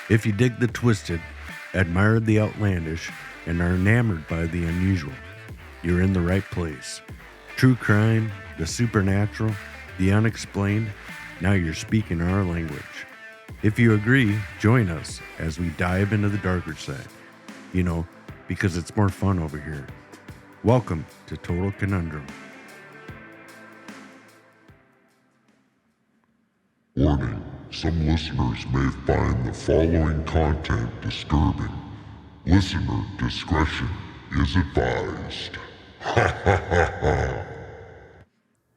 If you dig the twisted, admire the outlandish, and are enamored by the unusual, you're in the right place. True crime, the supernatural, the unexplained, now you're speaking our language. If you agree, join us as we dive into the darker side. You know, because it's more fun over here. Welcome to Total Conundrum. Warning, some listeners may find the following content disturbing. Listener discretion is advised. Ha ha ha ha.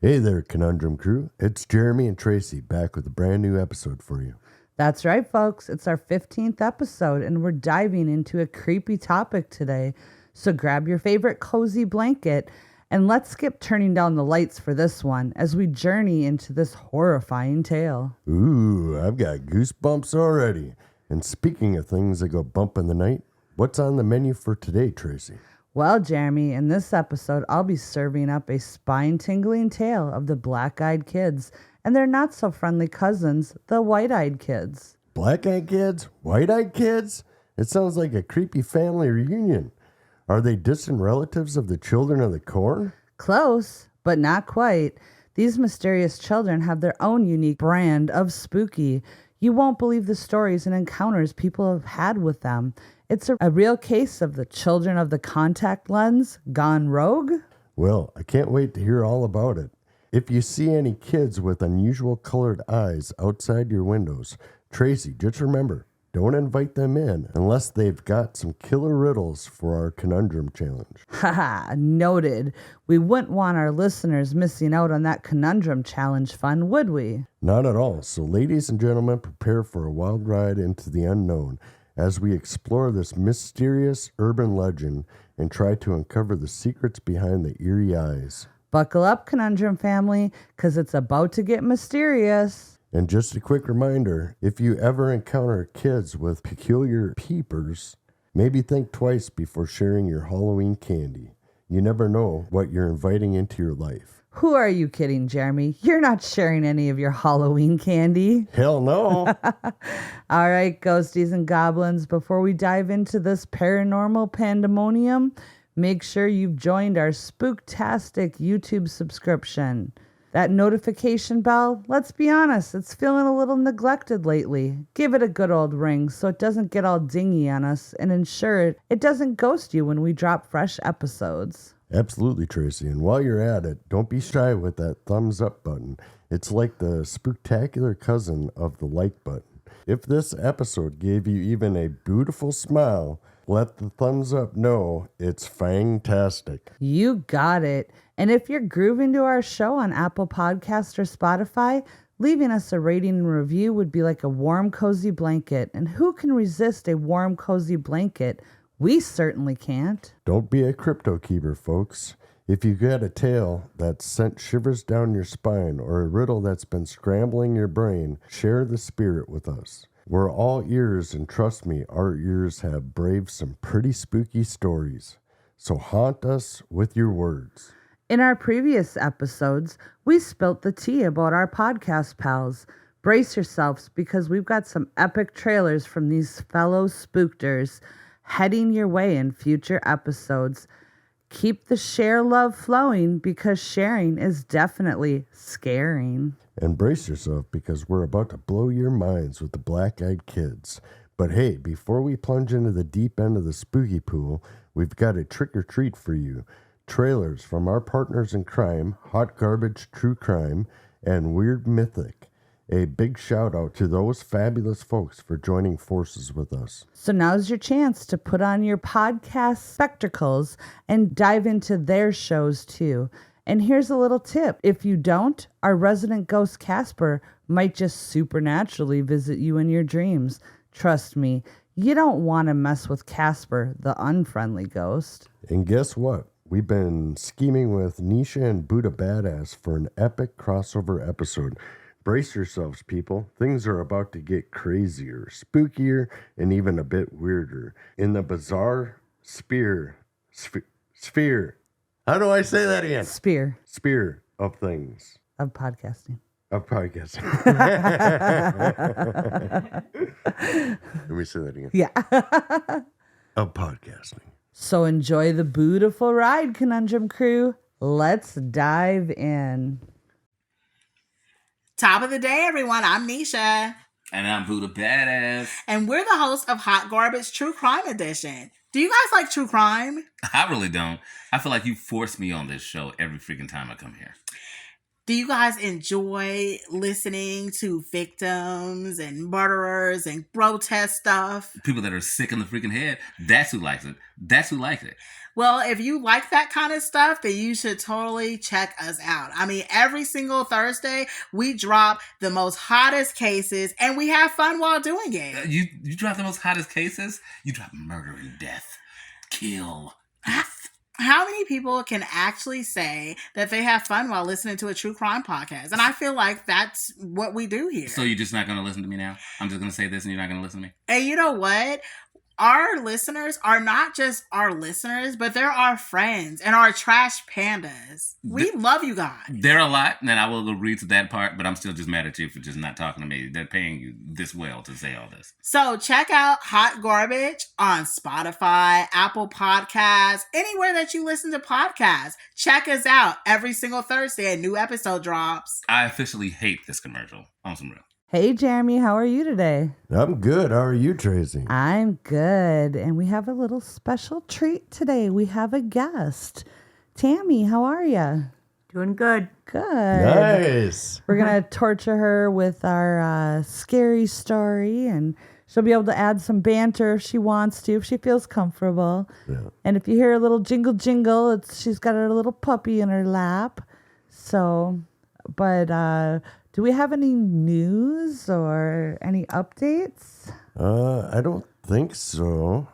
Hey there, Conundrum crew. It's Jeremy and Traci back with a brand new episode for you. That's right, folks. It's our 15th episode, and we're diving into a creepy topic today. So grab your favorite cozy blanket, and let's skip turning down the lights for this one as we journey into this horrifying tale. Ooh, I've got goosebumps already. And speaking of things that go bump in the night, what's on the menu for today, Traci? Well, Jeremy, in this episode, I'll be serving up a spine-tingling tale of the black-eyed kids and their not-so-friendly cousins, the white-eyed kids. Black-eyed kids? White-eyed kids? It sounds like a creepy family reunion. Are they distant relatives of the children of the corn? Close, but not quite. These mysterious children have their own unique brand of spooky. You won't believe the stories and encounters people have had with them. It's a real case of the children of the contact lens gone rogue. Well, I can't wait to hear all about it. If you see any kids with unusual colored eyes outside your windows, Traci, just remember, don't invite them in unless they've got some killer riddles for our Conundrum Challenge. Haha, noted. We wouldn't want our listeners missing out on that Conundrum Challenge fun, would we? Not at all. So ladies and gentlemen, prepare for a wild ride into the unknown as we explore this mysterious urban legend and try to uncover the secrets behind the eerie eyes. Buckle up, Conundrum family, because it's about to get mysterious. And just a quick reminder, if you ever encounter kids with peculiar peepers, maybe think twice before sharing your Halloween candy. You never know what you're inviting into your life. Who are you kidding, Jeremy? You're not sharing any of your Halloween candy. Hell no. All right, ghosties and goblins, before we dive into this paranormal pandemonium, make sure you've joined our spooktastic YouTube subscription. That notification bell, let's be honest, it's feeling a little neglected lately. Give it a good old ring so it doesn't get all dingy on us, and ensure it doesn't ghost you when we drop fresh episodes. Absolutely, Traci. And while you're at it, don't be shy with that thumbs up button. It's like the spooktacular cousin of the like button. If this episode gave you even a beautiful smile, let the thumbs up know it's fantastic. You got it. And if you're grooving to our show on Apple Podcasts or Spotify, leaving us a rating and review would be like a warm, cozy blanket. And who can resist a warm, cozy blanket? We certainly can't. Don't be a crypto keeper, folks. If you got a tale that sent shivers down your spine or a riddle that's been scrambling your brain, share the spirit with us. We're all ears, and trust me, our ears have braved some pretty spooky stories. So haunt us with your words. In our previous episodes, we spilt the tea about our podcast pals. Brace yourselves because we've got some epic trailers from these fellow spookters heading your way in future episodes. Keep the share love flowing because sharing is definitely scaring. And brace yourself because we're about to blow your minds with the black-eyed kids. But hey, before we plunge into the deep end of the spooky pool, we've got a trick-or-treat for you. Trailers from our partners in crime, Hot Garbage True Crime, and Weird Mythic. A big shout out to those fabulous folks for joining forces with us. So now's your chance to put on your podcast spectacles and dive into their shows too. And here's a little tip. If you don't, our resident ghost Casper might just supernaturally visit you in your dreams. Trust me, you don't want to mess with Casper, the unfriendly ghost. And guess what? We've been scheming with Nisha and Buddha Badass for an epic crossover episode. Brace yourselves, people. Things are about to get crazier, spookier, and even a bit weirder. In the bizarre sphere. How do I say that again? Spear Sphere of things. of podcasting. A podcast. Let me say that again. Yeah. Of podcasting. So enjoy the beautiful ride, Conundrum crew. Let's dive in. Top of the day, everyone. I'm Nisha. And I'm Buddha Badass. And we're the hosts of Hot Garbage True Crime Edition. Do you guys like true crime? I really don't. I feel like you force me on this show every freaking time I come here. Do you guys enjoy listening to victims and murderers and grotesque stuff? People that are sick in the freaking head, that's who likes it. That's who likes it. Well, if you like that kind of stuff, then you should totally check us out. I mean, every single Thursday, we drop the most hottest cases, and we have fun while doing it. You drop the most hottest cases? You drop murder and death. Kill. How many people can actually say that they have fun while listening to a true crime podcast? And I feel like that's what we do here. So you're just not going to listen to me now? I'm just going to say this and you're not going to listen to me? And you know what? Our listeners are not just our listeners, but they're our friends and our trash pandas. We love you guys. They're a lot, and I will agree to that part, but I'm still just mad at you for just not talking to me. They're paying you this well to say all this. So check out Hot Garbage on Spotify, Apple Podcasts, anywhere that you listen to podcasts. Check us out every single Thursday. A new episode drops. I officially hate this commercial. On some real. Hey, Jeremy, how are you today? I'm good. How are you, Traci? I'm good. And we have a little special treat today. We have a guest. Tammy, how are you? Doing good. Good. Nice. We're going to torture her with our scary story, and she'll be able to add some banter if she wants to, if she feels comfortable. Yeah. And if you hear a little jingle jingle, she's got her little puppy in her lap. So, but do we have any news or any updates? I don't think so.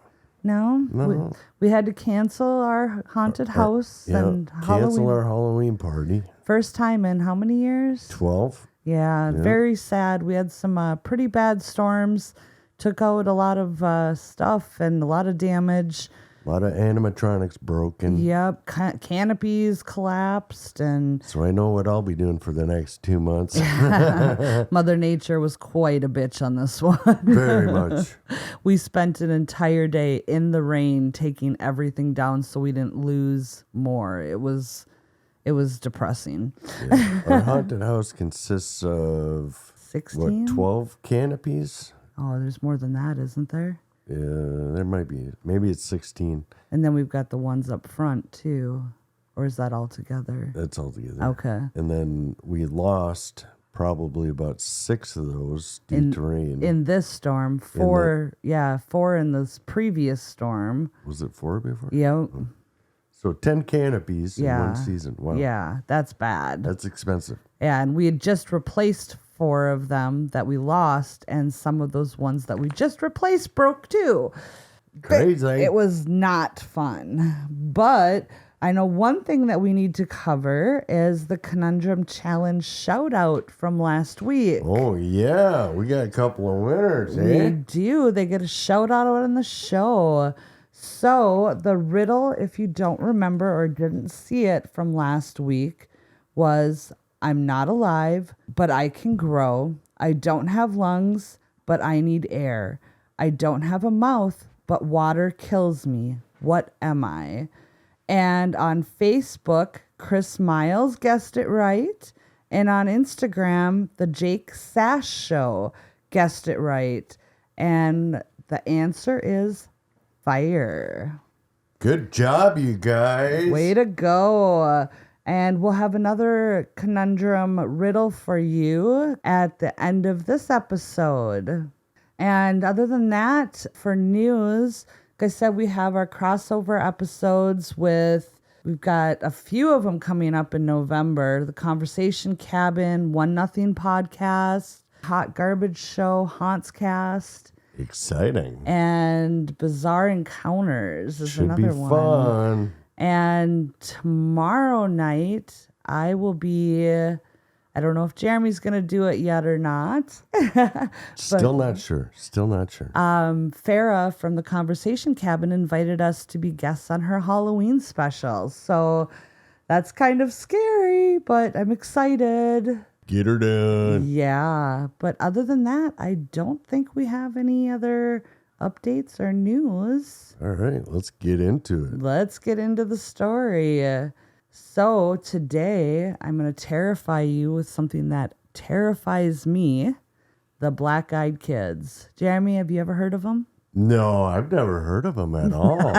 No? No. We had to cancel our haunted house and cancel Halloween. our Halloween party. First time in how many years? 12. Yeah, very sad. We had some pretty bad storms, took out a lot of stuff and a lot of damage. A lot of animatronics broken. Yep, canopies collapsed, and So I know what I'll be doing for the next 2 months. Mother Nature was quite a bitch on this one. Very much. We spent an entire day in the rain taking everything down so we didn't lose more. It was depressing. Yeah. Our haunted house consists of 16? 12 canopies? Oh, there's more than that, isn't there? Yeah, there might be. Maybe it's 16. And then we've got the ones up front too. Or is that all together? That's all together. Okay. And then we lost probably about 6 of those due to rain. In this storm, 4 in this previous storm. Was it 4 before? Yep. So 10 canopies in one season. Wow. Yeah, that's bad. That's expensive. Yeah, and we had just replaced 4 of them that we lost, and some of those ones that we just replaced broke too. Crazy. It was not fun. But I know one thing that we need to cover is the Conundrum Challenge shout out from last week. Oh, yeah. We got a couple of winners, We eh? do. They get a shout out on the show. So the riddle, if you don't remember or didn't see it from last week, was I'm not alive, but I can grow. I don't have lungs, but I need air. I don't have a mouth, but water kills me. What am I? And on Facebook, Chris Miles guessed it right. And on Instagram, the Jake Sash Show guessed it right. And the answer is fire. Good job, you guys. Way to go. And we'll have another conundrum riddle for you at the end of this episode. And other than that, for news, like I said, we have our crossover episodes we've got a few of them coming up in November. The Conversation Cabin, 1-0 Podcast, Hot Garbage Show, Hauntscast, Exciting. and Bizarre Encounters is Should be another one. fun. And tomorrow night, I will be, I don't know if Jeremy's going to do it yet or not. Still not sure. Farah from the Conversation Cabin invited us to be guests on her Halloween special. So that's kind of scary, but I'm excited. Get her done. Yeah, but other than that, I don't think we have any other updates or news. All right, let's get into it. Let's get into the story. So today, I'm going to terrify you with something that terrifies me, the Black-Eyed Kids. Jeremy, have you ever heard of them? No, I've never heard of them at all.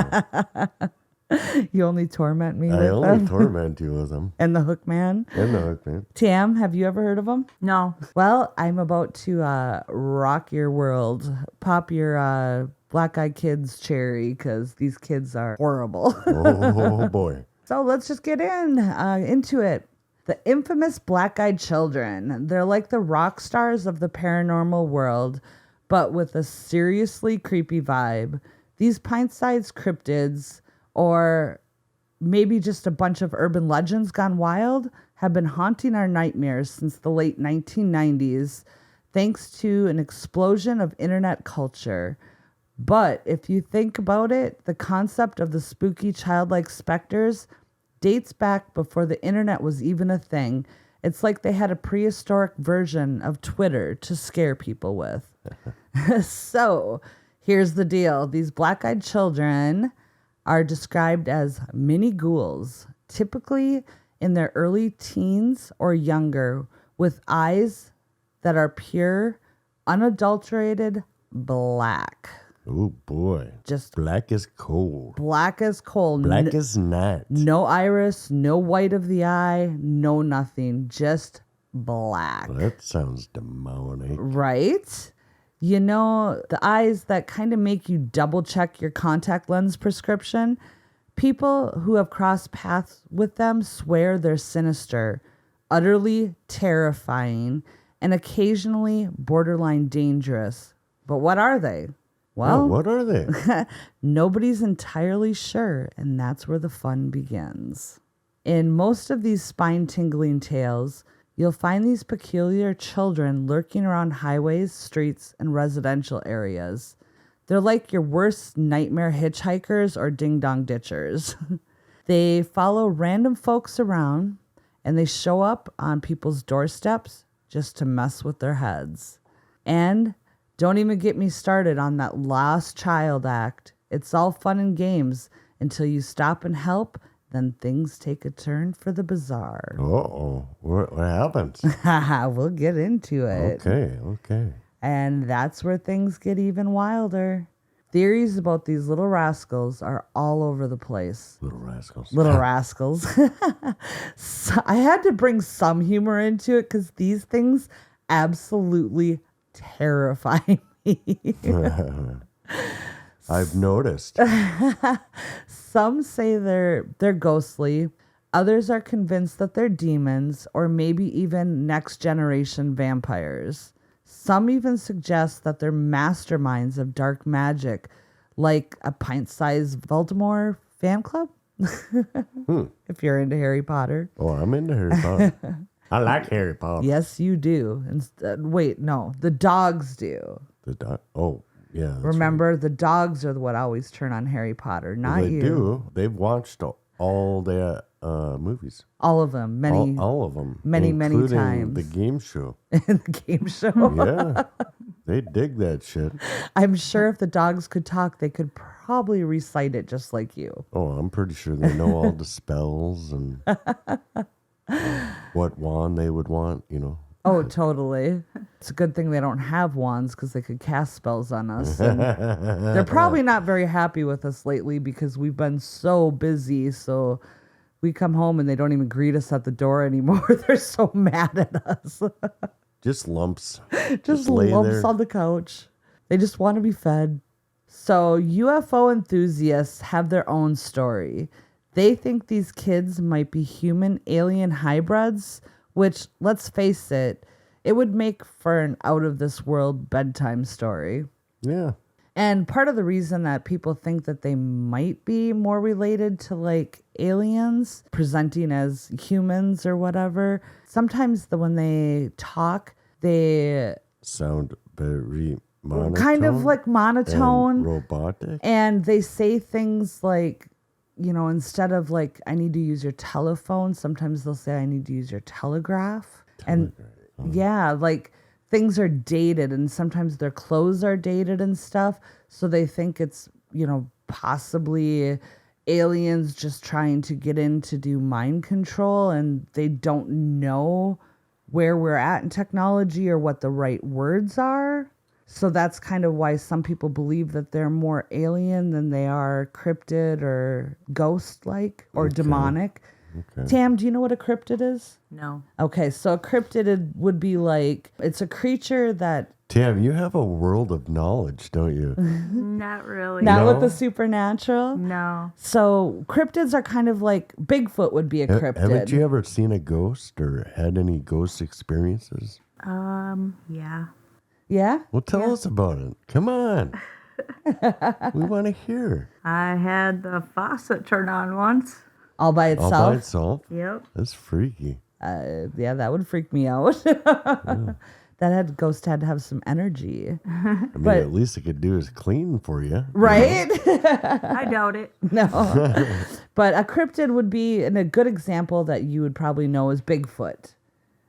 You only torment me I with only them. torment you with them. And the Hookman. And the Hookman. Tam, have you ever heard of them? No. Well, I'm about to rock your world, pop your Black-Eyed Kids cherry, because these kids are horrible. Oh, boy. So let's just get into it. The infamous Black-Eyed Children. They're like the rock stars of the paranormal world, but with a seriously creepy vibe. These pint-sized cryptids, or maybe just a bunch of urban legends gone wild, have been haunting our nightmares since the late 1990s, thanks to an explosion of internet culture. But if you think about it, the concept of the spooky childlike specters dates back before the internet was even a thing. It's like they had a prehistoric version of Twitter to scare people with. So here's the deal. These Black-Eyed Children are described as mini ghouls, typically in their early teens or younger, with eyes that are pure, unadulterated black. Oh, boy. Just Black as coal. black as coal. Black as night. No iris, no white of the eye, no nothing, just black. Well, that sounds demonic. Right? You know, the eyes that kind of make you double check your contact lens prescription. People who have crossed paths with them swear they're sinister, utterly terrifying, and occasionally borderline dangerous. But what are they? Well, Oh, what are they? nobody's entirely sure, and that's where the fun begins. In most of these spine-tingling tales, you'll find these peculiar children lurking around highways, streets, and residential areas. They're like your worst nightmare hitchhikers or ding-dong ditchers. They follow random folks around, and they show up on people's doorsteps just to mess with their heads. And don't even get me started on that lost child act. It's all fun and games until you stop and help, then things take a turn for the bizarre. Uh-oh. What happens? We'll get into it. Okay. And that's where things get even wilder. Theories about these little rascals are all over the place. Little rascals. Little rascals. So I had to bring some humor into it because these things absolutely terrify me. I've noticed. Some say they're ghostly. Others are convinced that they're demons or maybe even next generation vampires. Some even suggest that they're masterminds of dark magic, like a pint-sized Voldemort fan club. If you're into Harry Potter. Oh, I'm into Harry Potter. I like Harry Potter. Yes, you do. Wait, no, the dogs do. Oh, yeah. that's Remember, the dogs are what always turn on Harry Potter, right. not They you. do. They've watched all the movies. All of them, many All of them. many including times. the game show. in the game show. Yeah. They dig that shit. I'm sure if the dogs could talk, they could probably recite it just like you. Oh, I'm pretty sure they know all the spells and what wand they would want, Oh, totally. It's a good thing they don't have wands because they could cast spells on us. And they're probably not very happy with us lately because we've been so busy. So we come home and they don't even greet us at the door anymore. They're so mad at us. Just lumps. Just lay lumps there. on the couch. They just want to be fed. So UFO enthusiasts have their own story. They think these kids might be human alien hybrids, which, let's face it, it would make for an out-of-this-world bedtime story. Yeah. And part of the reason that people think that they might be more related to like aliens presenting as humans or whatever, sometimes when they talk, they Sound very monotone. kind of like monotone. and robotic. And they say things like, instead of like, I need to use your telephone, sometimes they'll say, I need to use your telegraph. And Yeah, like things are dated and sometimes their clothes are dated and stuff. So they think it's, possibly aliens just trying to get in to do mind control, and they don't know where we're at in technology or what the right words are. So that's kind of why some people believe that they're more alien than they are cryptid or ghost-like or demonic. Okay. Tam, do you know what a cryptid is? No. Okay, so a cryptid would be like, it's a creature that... Tam, you have a world of knowledge, don't you? Not really. Not with No? the supernatural? No. So cryptids are kind of like, Bigfoot would be a cryptid. Haven't you ever seen a ghost or had any ghost experiences? Yeah. Yeah? Well, tell us about it. Come on. We want to hear. I had the faucet turn on once. All by All itself? by itself? Yep. That's freaky. Yeah, that would freak me out. That ghost had to have some energy. I mean, But- at least it could do is clean for you. Right? I doubt it. No. But a cryptid would be, and a good example that you would probably know is Bigfoot.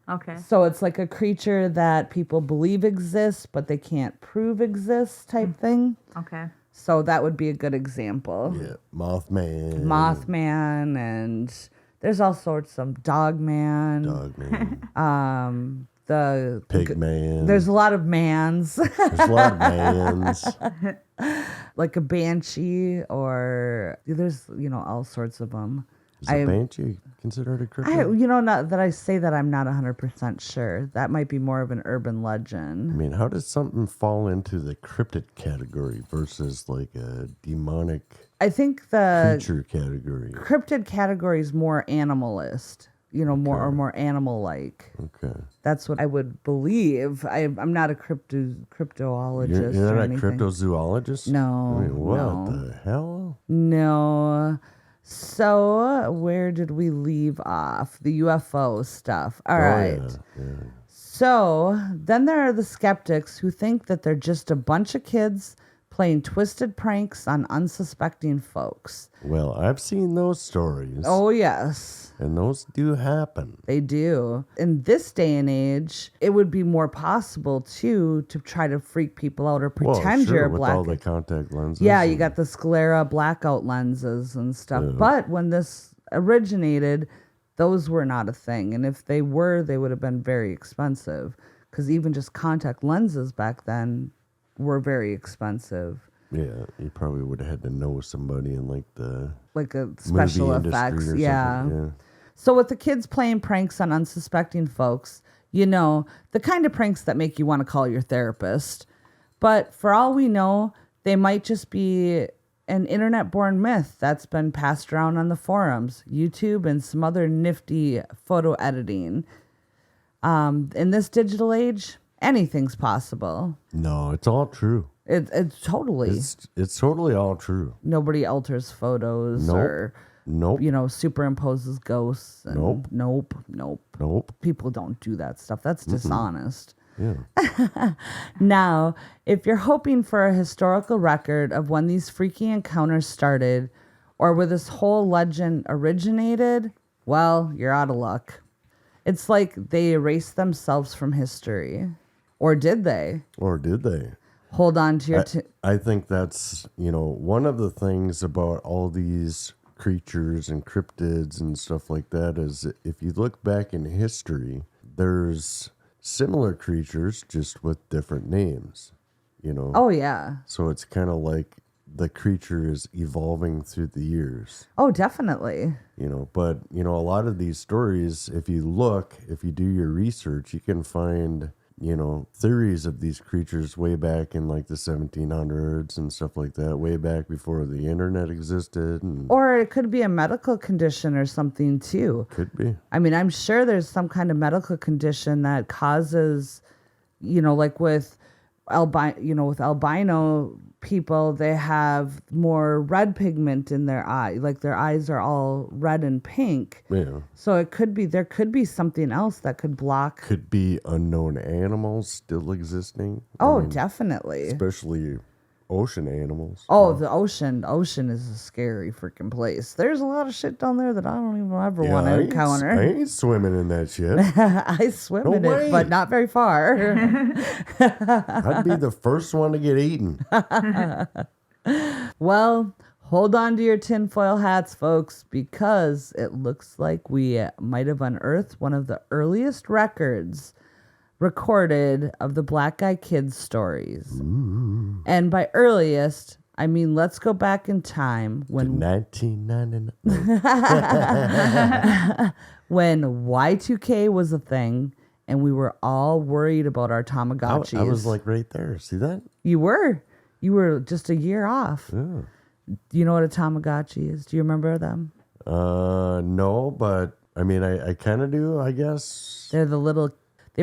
Okay. So it's like a creature that people believe exists, but they can't prove exists type thing. Okay. So that would be a good example. Yeah, Mothman. Mothman, and there's all sorts of Dogman. Dogman. The Pigman. There's a lot of mans, There's a lot of mans. like a banshee, or there's all sorts of them. Is a banshee considered a cryptid? Not that I say that, I'm not 100% sure. That might be more of an urban I legend. mean, how does something fall into the cryptid category versus like a demonic I think the creature category? cryptid category is more animalist, more animal-like. Okay. That's what I would believe. I'm not a cryptoologist You're or not a anything. cryptozoologist? No, I mean, what no. the hell? No. So where did we leave off? The UFO stuff. All right. Yeah. So then there are the skeptics who think that they're just a bunch of kids playing twisted pranks on unsuspecting folks. Well, I've seen those stories. Oh, yes. And those do happen. They do. In this day and age, it would be more possible, too, to try to freak people out or pretend you're a with black. all the contact lenses. Yeah, you and- got the sclera blackout lenses and stuff. Yeah. But when this originated, those were not a thing. And if they were, they would have been very expensive. Because even just contact lenses back then were very expensive. Yeah, you probably would have had to know somebody in like the Like a special movie effects. industry or Yeah. something. Yeah. So with the kids playing pranks on unsuspecting folks, the kind of pranks that make you want to call your therapist. But for all we know, they might just be an internet-born myth that's been passed around on the forums, YouTube, and some other nifty photo editing. In this digital age, anything's possible. No, it's all true. It's totally. It's totally all true. Nobody alters photos Nope. or, Nope. superimposes ghosts. And Nope. Nope. People don't do that stuff. That's dishonest. Yeah. Now, if you're hoping for a historical record of when these freaky encounters started or where this whole legend originated, well, you're out of luck. It's like they erased themselves from history. Or did they? Or did they? Hold on to your... I think that's, one of the things about all these creatures and cryptids and stuff like that is if you look back in history, there's similar creatures just with different names, Oh, yeah. So it's kind of like the creature is evolving through the years, Oh, definitely. But, a lot of these stories, if you do your research, you can find, theories of these creatures way back in like the 1700s and stuff like that, way back before the internet existed. And Or it could be a medical condition or something, too. could be. I mean, I'm sure there's some kind of medical condition that causes, like with albino people, they have more red pigment in their eye. Like their eyes are all red and pink. Yeah. So there could be something else that could block. Could be unknown animals still existing. Oh, definitely. Especially ocean animals. Oh, the ocean. Ocean is a scary freaking place. There's a lot of shit down there that I don't even ever want to encounter. I ain't swimming in that shit. I swim No in way. it, but not very far. I'd be the first one to get eaten. Well, hold on to your tinfoil hats, folks, because it looks like we might have unearthed one of the earliest records recorded of the Black Eyed Kids stories. Ooh. And by earliest, I mean, let's go back in time when 1999. when Y2K was a thing and we were all worried about our Tamagotchis. I was like right there. See that? You were just a year off. Yeah. Do you know what a Tamagotchi is? Do you remember them? No, but I mean, I kind of do, I guess. They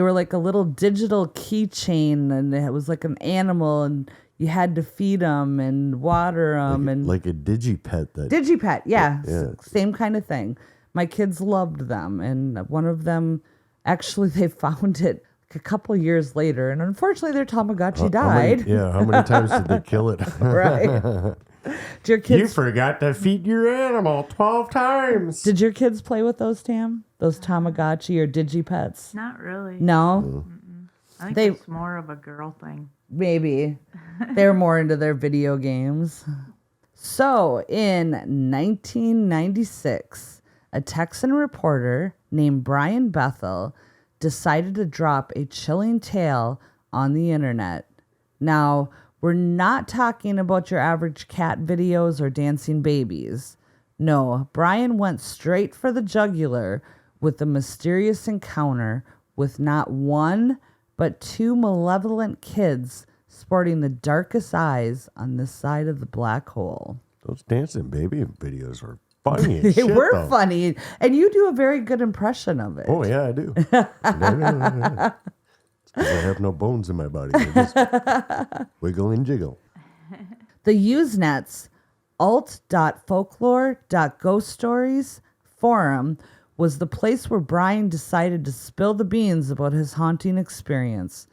were like a little digital keychain, and it was like an animal, and you had to feed them and water them. Like a digipet. Digipet, yeah. Yeah. Same kind of thing. My kids loved them, and one of them, actually, they found it a couple years later, and unfortunately, their Tamagotchi died. How many times did they kill it? Right. Did your kids? You forgot to feed your animal 12 times. Did your kids play with those, Tam? Those Tamagotchi or Digipets? Not really. No? I think They- it's more of a girl thing. Maybe. They were more into their video games. So, in 1996, a Texan reporter named Brian Bethel decided to drop a chilling tale on the internet. Now, we're not talking about your average cat videos or dancing babies. No, Brian went straight for the jugular with a mysterious encounter with not one, but two malevolent kids sporting the darkest eyes on this side of the black hole. Those dancing baby videos were funny as They shit, were though. funny, and you do a very good impression of it. Oh, yeah, I do. It's because I have no bones in my body. They just wiggle and jiggle. The Usenet's alt.folklore.ghoststories forum was the place where Brian decided to spill the beans about his haunting experience.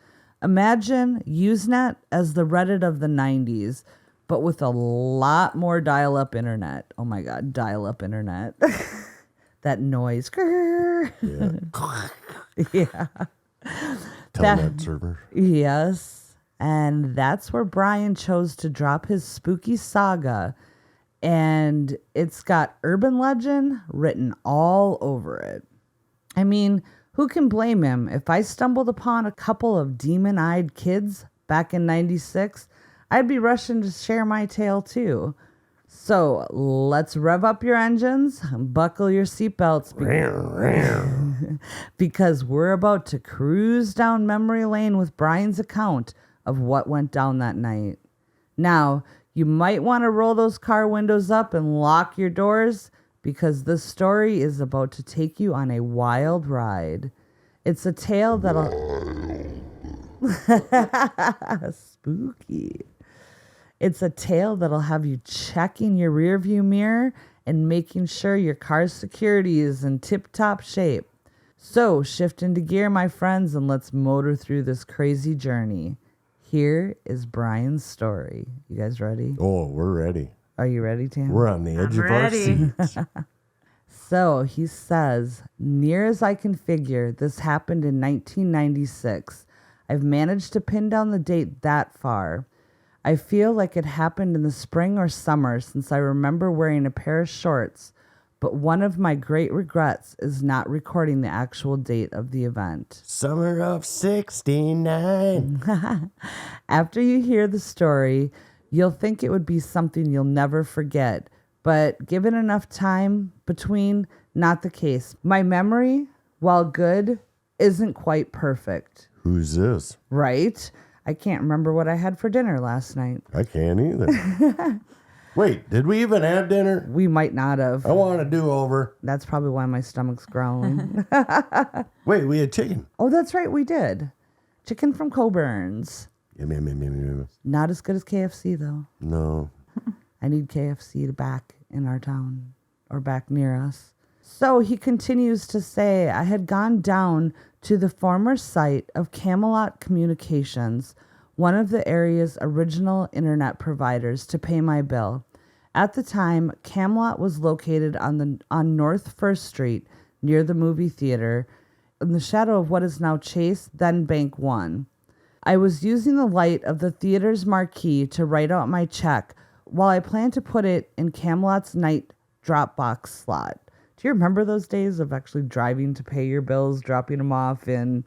Imagine Usenet as the Reddit of the 90s, but with a lot more dial-up internet. Oh my God, dial-up internet. That noise. Yeah. Yeah. Telnet server. Yes. And that's where Brian chose to drop his spooky saga. And it's got urban legend written all over it. I mean, who can blame him? If I stumbled upon a couple of demon-eyed kids back in 96, I'd be rushing to share my tale too. So let's rev up your engines, buckle your seatbelts, because we're about to cruise down memory lane with Brian's account of what went down that night. Now, you might want to roll those car windows up and lock your doors, because this story is about to take you on a wild ride. It's a tale that'll... Spooky. It's a tale that'll have you checking your rearview mirror and making sure your car's security is in tip-top shape. So, shift into gear, my friends, and let's motor through this crazy journey. Here is Brian's story. You guys ready? Oh, we're ready. Are you ready, Tam? We're on the edge I'm of our ready. seats. So he says, near as I can figure, this happened in 1996. I've managed to pin down the date that far. I feel like it happened in the spring or summer, since I remember wearing a pair of shorts, but one of my great regrets is not recording the actual date of the event. Summer of 69. After you hear the story, you'll think it would be something you'll never forget, but given enough time between, not the case. My memory, while good, isn't quite perfect, Who's this? right? I can't remember what I had for dinner last night. I can't either. Wait, did we even have dinner? We might not have. I want a do-over. That's probably why my stomach's growling. Wait, we had chicken. Oh, that's right, we did. Chicken from Coburn's. Yum. Not as good as KFC, though. No. I need KFC to back in our town or back near us. So he continues to say, I had gone down to the former site of Camelot Communications, one of the area's original internet providers, to pay my bill. At the time, Camelot was located on North 1st Street near the movie theater in the shadow of what is now Chase, then Bank 1. I was using the light of the theater's marquee to write out my check while I planned to put it in Camelot's night Dropbox slot. Do you remember those days of actually driving to pay your bills, dropping them off in,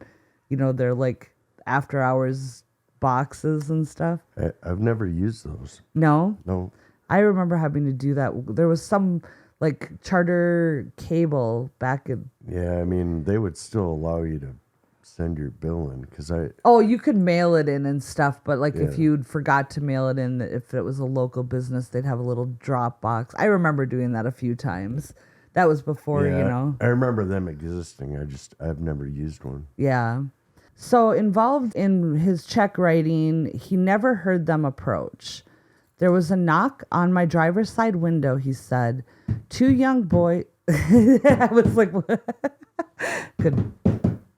they're like after hours boxes and stuff? I've never used those. No? No. I remember having to do that. There was some like charter cable back in. Yeah, I mean, they would still allow you to send your bill in because Oh, you could mail it in and stuff, but like if Yeah. you'd forgot to mail it in, if it was a local business, they'd have a little drop box. I remember doing that a few times. That was before, I remember them existing. I've never used one. Yeah. So involved in his check writing, he never heard them approach. There was a knock on my driver's side window, he said. Two young boys. I was like,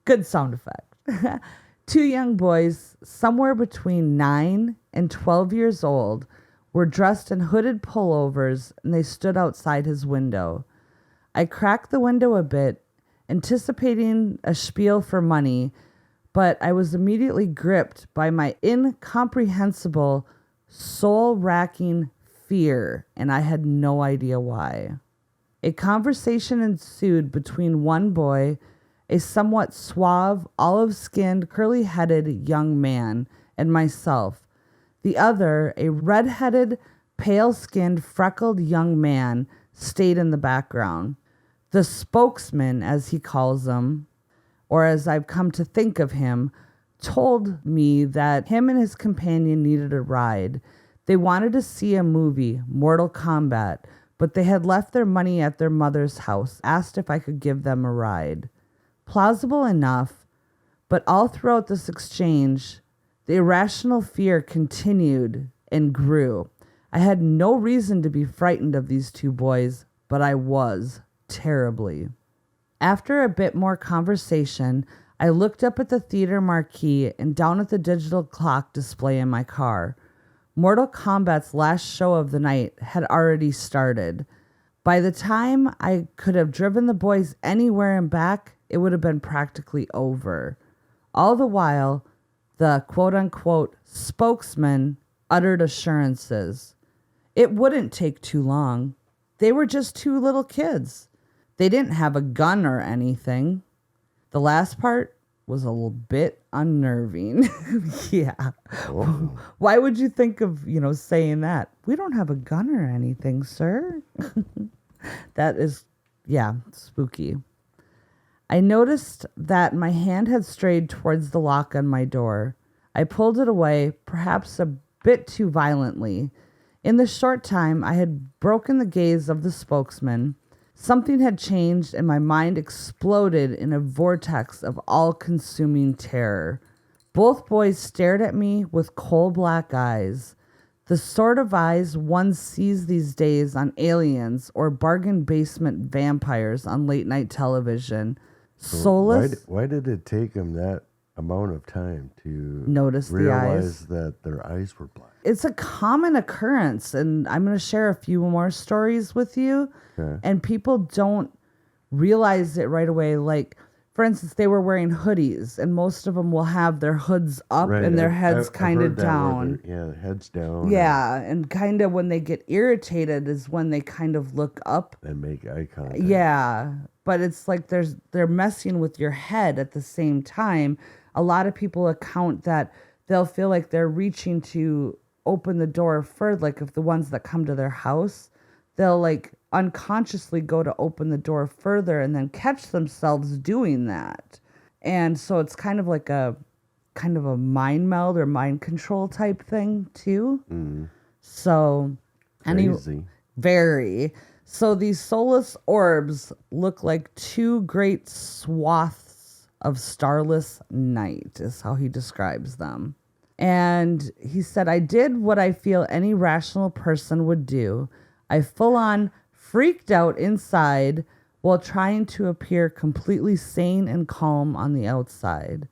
good sound effect. Two young boys, somewhere between 9 and 12 years old, were dressed in hooded pullovers, and they stood outside his window. I cracked the window a bit, anticipating a spiel for money, but I was immediately gripped by my incomprehensible, soul-racking fear, and I had no idea why. A conversation ensued between one boy, a somewhat suave, olive-skinned, curly-headed young man, and myself. The other, a red-headed, pale-skinned, freckled young man, stayed in the background. The spokesman, as he calls him, or as I've come to think of him, told me that him and his companion needed a ride. They wanted to see a movie, Mortal Kombat, but they had left their money at their mother's house, asked if I could give them a ride. Plausible enough, but all throughout this exchange, the irrational fear continued and grew. I had no reason to be frightened of these two boys, but I was, terribly. After a bit more conversation, I looked up at the theater marquee and down at the digital clock display in my car. Mortal Kombat's last show of the night had already started. By the time I could have driven the boys anywhere and back, it would have been practically over. All the while, the quote-unquote spokesman uttered assurances. It wouldn't take too long. They were just two little kids. They didn't have a gun or anything. The last part was a little bit unnerving. Yeah. Oh. Why would you think of, saying that? We don't have a gun or anything, sir. That is, spooky. I noticed that my hand had strayed towards the lock on my door. I pulled it away, perhaps a bit too violently. In the short time I had broken the gaze of the spokesman, something had changed and my mind exploded in a vortex of all-consuming terror. Both boys stared at me with coal-black eyes, the sort of eyes one sees these days on aliens or bargain basement vampires on late-night television. Soulless. Why did it take them that amount of time to Notice the realize eyes. that their eyes were black? It's a common occurrence, and I'm going to share a few more stories with you. Okay. And people don't realize it right away. Like, for instance, they were wearing hoodies, and most of them will have their hoods up Right, and their I've heads kind heard of that where down. their heads down. Yeah, and kind of when they get irritated is when they kind of look up. And make eye contact. Yeah, but it's like they're messing with your head at the same time. A lot of people account that they'll feel like they're reaching to open the door further, like if the ones that come to their house, they'll like unconsciously go to open the door further and then catch themselves doing that. And so it's kind of like a mind meld or mind control type thing too. Mm. So Crazy. very. So these soulless orbs look like two great swaths of starless night, is how he describes them. And he said, I did what I feel any rational person would do. I full on freaked out inside while trying to appear completely sane and calm on the outside.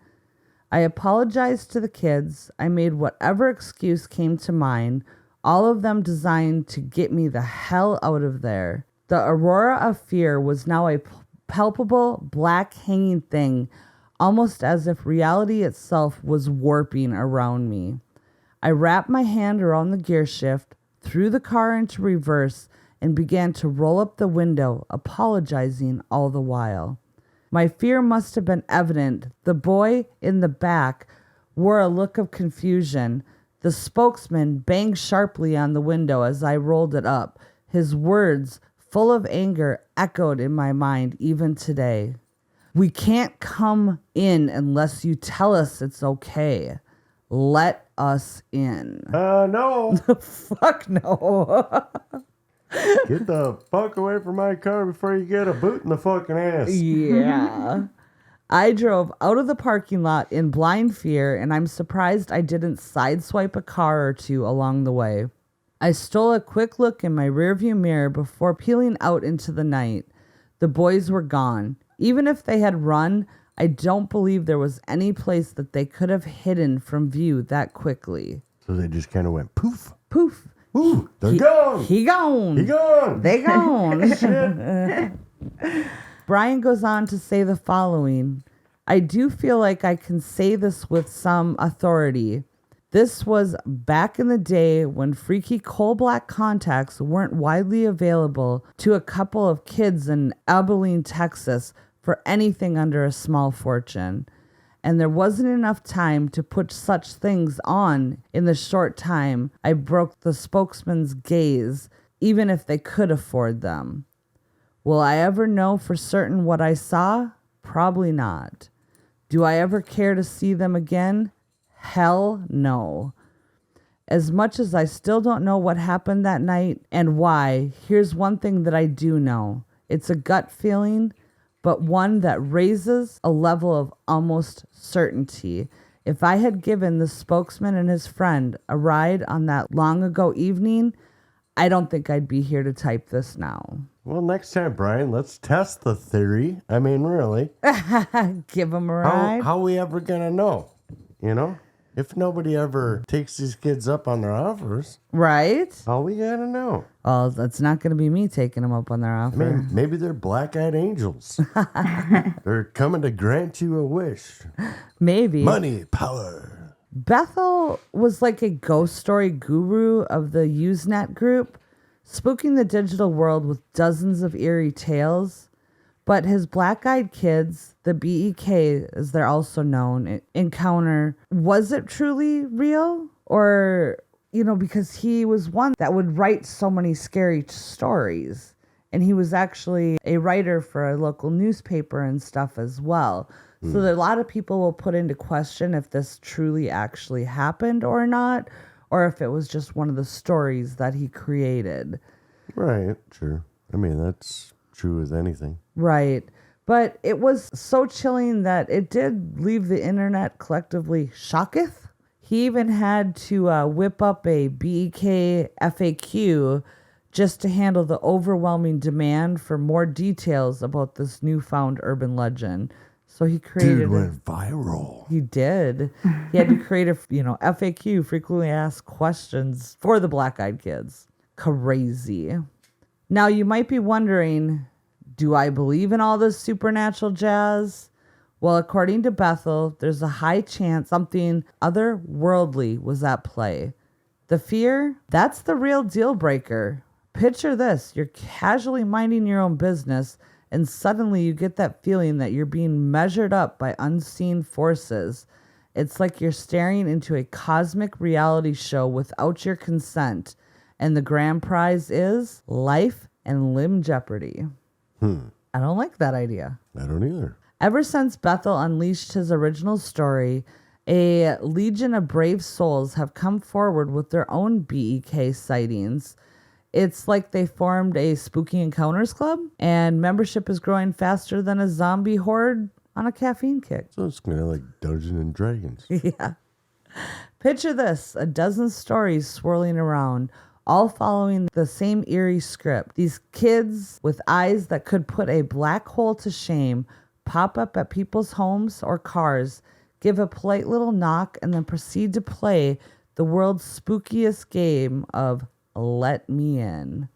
I apologized to the kids. I made whatever excuse came to mind, all of them designed to get me the hell out of there. The aurora of fear was now a palpable, black hanging thing, almost as if reality itself was warping around me. I wrapped my hand around the gear shift, threw the car into reverse, and began to roll up the window, apologizing all the while. My fear must have been evident. The boy in the back wore a look of confusion. The spokesman banged sharply on the window as I rolled it up. His words, full of anger, echoed in my mind even today. We can't come in unless you tell us it's okay. Let us in. No. Fuck no. Get the fuck away from my car before you get a boot in the fucking ass. Yeah. I drove out of the parking lot in blind fear, and I'm surprised I didn't sideswipe a car or two along the way. I stole a quick look in my rearview mirror before peeling out into the night. The boys were gone. Even if they had run, I don't believe there was any place that they could have hidden from view that quickly. So they just kind of went poof. Poof. Ooh, they're gone. He gone. He gone. They gone. Brian goes on to say the following. I do feel like I can say this with some authority. This was back in the day when freaky coal black contacts weren't widely available to a couple of kids in Abilene, Texas for anything under a small fortune. And there wasn't enough time to put such things on in the short time I broke the spokesman's gaze, even if they could afford them. Will I ever know for certain what I saw? Probably not. Do I ever care to see them again? Hell no. As much as I still don't know what happened that night and why, here's one thing that I do know. It's a gut feeling, but one that raises a level of almost certainty. If I had given the spokesman and his friend a ride on that long ago evening, I don't think I'd be here to type this now. Well, next time, Brian, let's test the theory. I mean, really. Give him a ride. How are we ever going to know? You know? If nobody ever takes these kids up on their offers, Right? how we got to know? Well, that's not going to be me taking them up on their I offer. mean, maybe they're black-eyed angels. They're coming to grant you a wish. Maybe. Money, power. Bethel was like a ghost story guru of the Usenet group, spooking the digital world with dozens of eerie tales. But his black-eyed kids, the BEK as they're also known, encounter, was it truly real? Or, because he was one that would write so many scary stories. And he was actually a writer for a local newspaper and stuff as well. So that a lot of people will put into question if this truly actually happened or not, or if it was just one of the stories that he created. Right, sure. I mean, that's true with anything. Right. But it was so chilling that it did leave the internet collectively shocketh. He even had to whip up a BEK FAQ just to handle the overwhelming demand for more details about this newfound urban legend. So he created... Dude went viral. He did. He had to create a, FAQ, frequently asked questions for the black-eyed kids. Crazy. Now, you might be wondering, do I believe in all this supernatural jazz? Well, according to Bethel, there's a high chance something otherworldly was at play. The fear, that's the real deal breaker. Picture this. You're casually minding your own business, and suddenly you get that feeling that you're being measured up by unseen forces. It's like you're staring into a cosmic reality show without your consent, and the grand prize is life and limb jeopardy. I don't like that idea. I don't either. Ever since Bethel unleashed his original story, a legion of brave souls have come forward with their own BEK sightings. It's like they formed a Spooky Encounters Club, and membership is growing faster than a zombie horde on a caffeine kick. So it's kind of like Dungeons and Dragons. Yeah. Picture this, a dozen stories swirling around, all following the same eerie script. These kids with eyes that could put a black hole to shame pop up at people's homes or cars, give a polite little knock, and then proceed to play the world's spookiest game of Let Me In.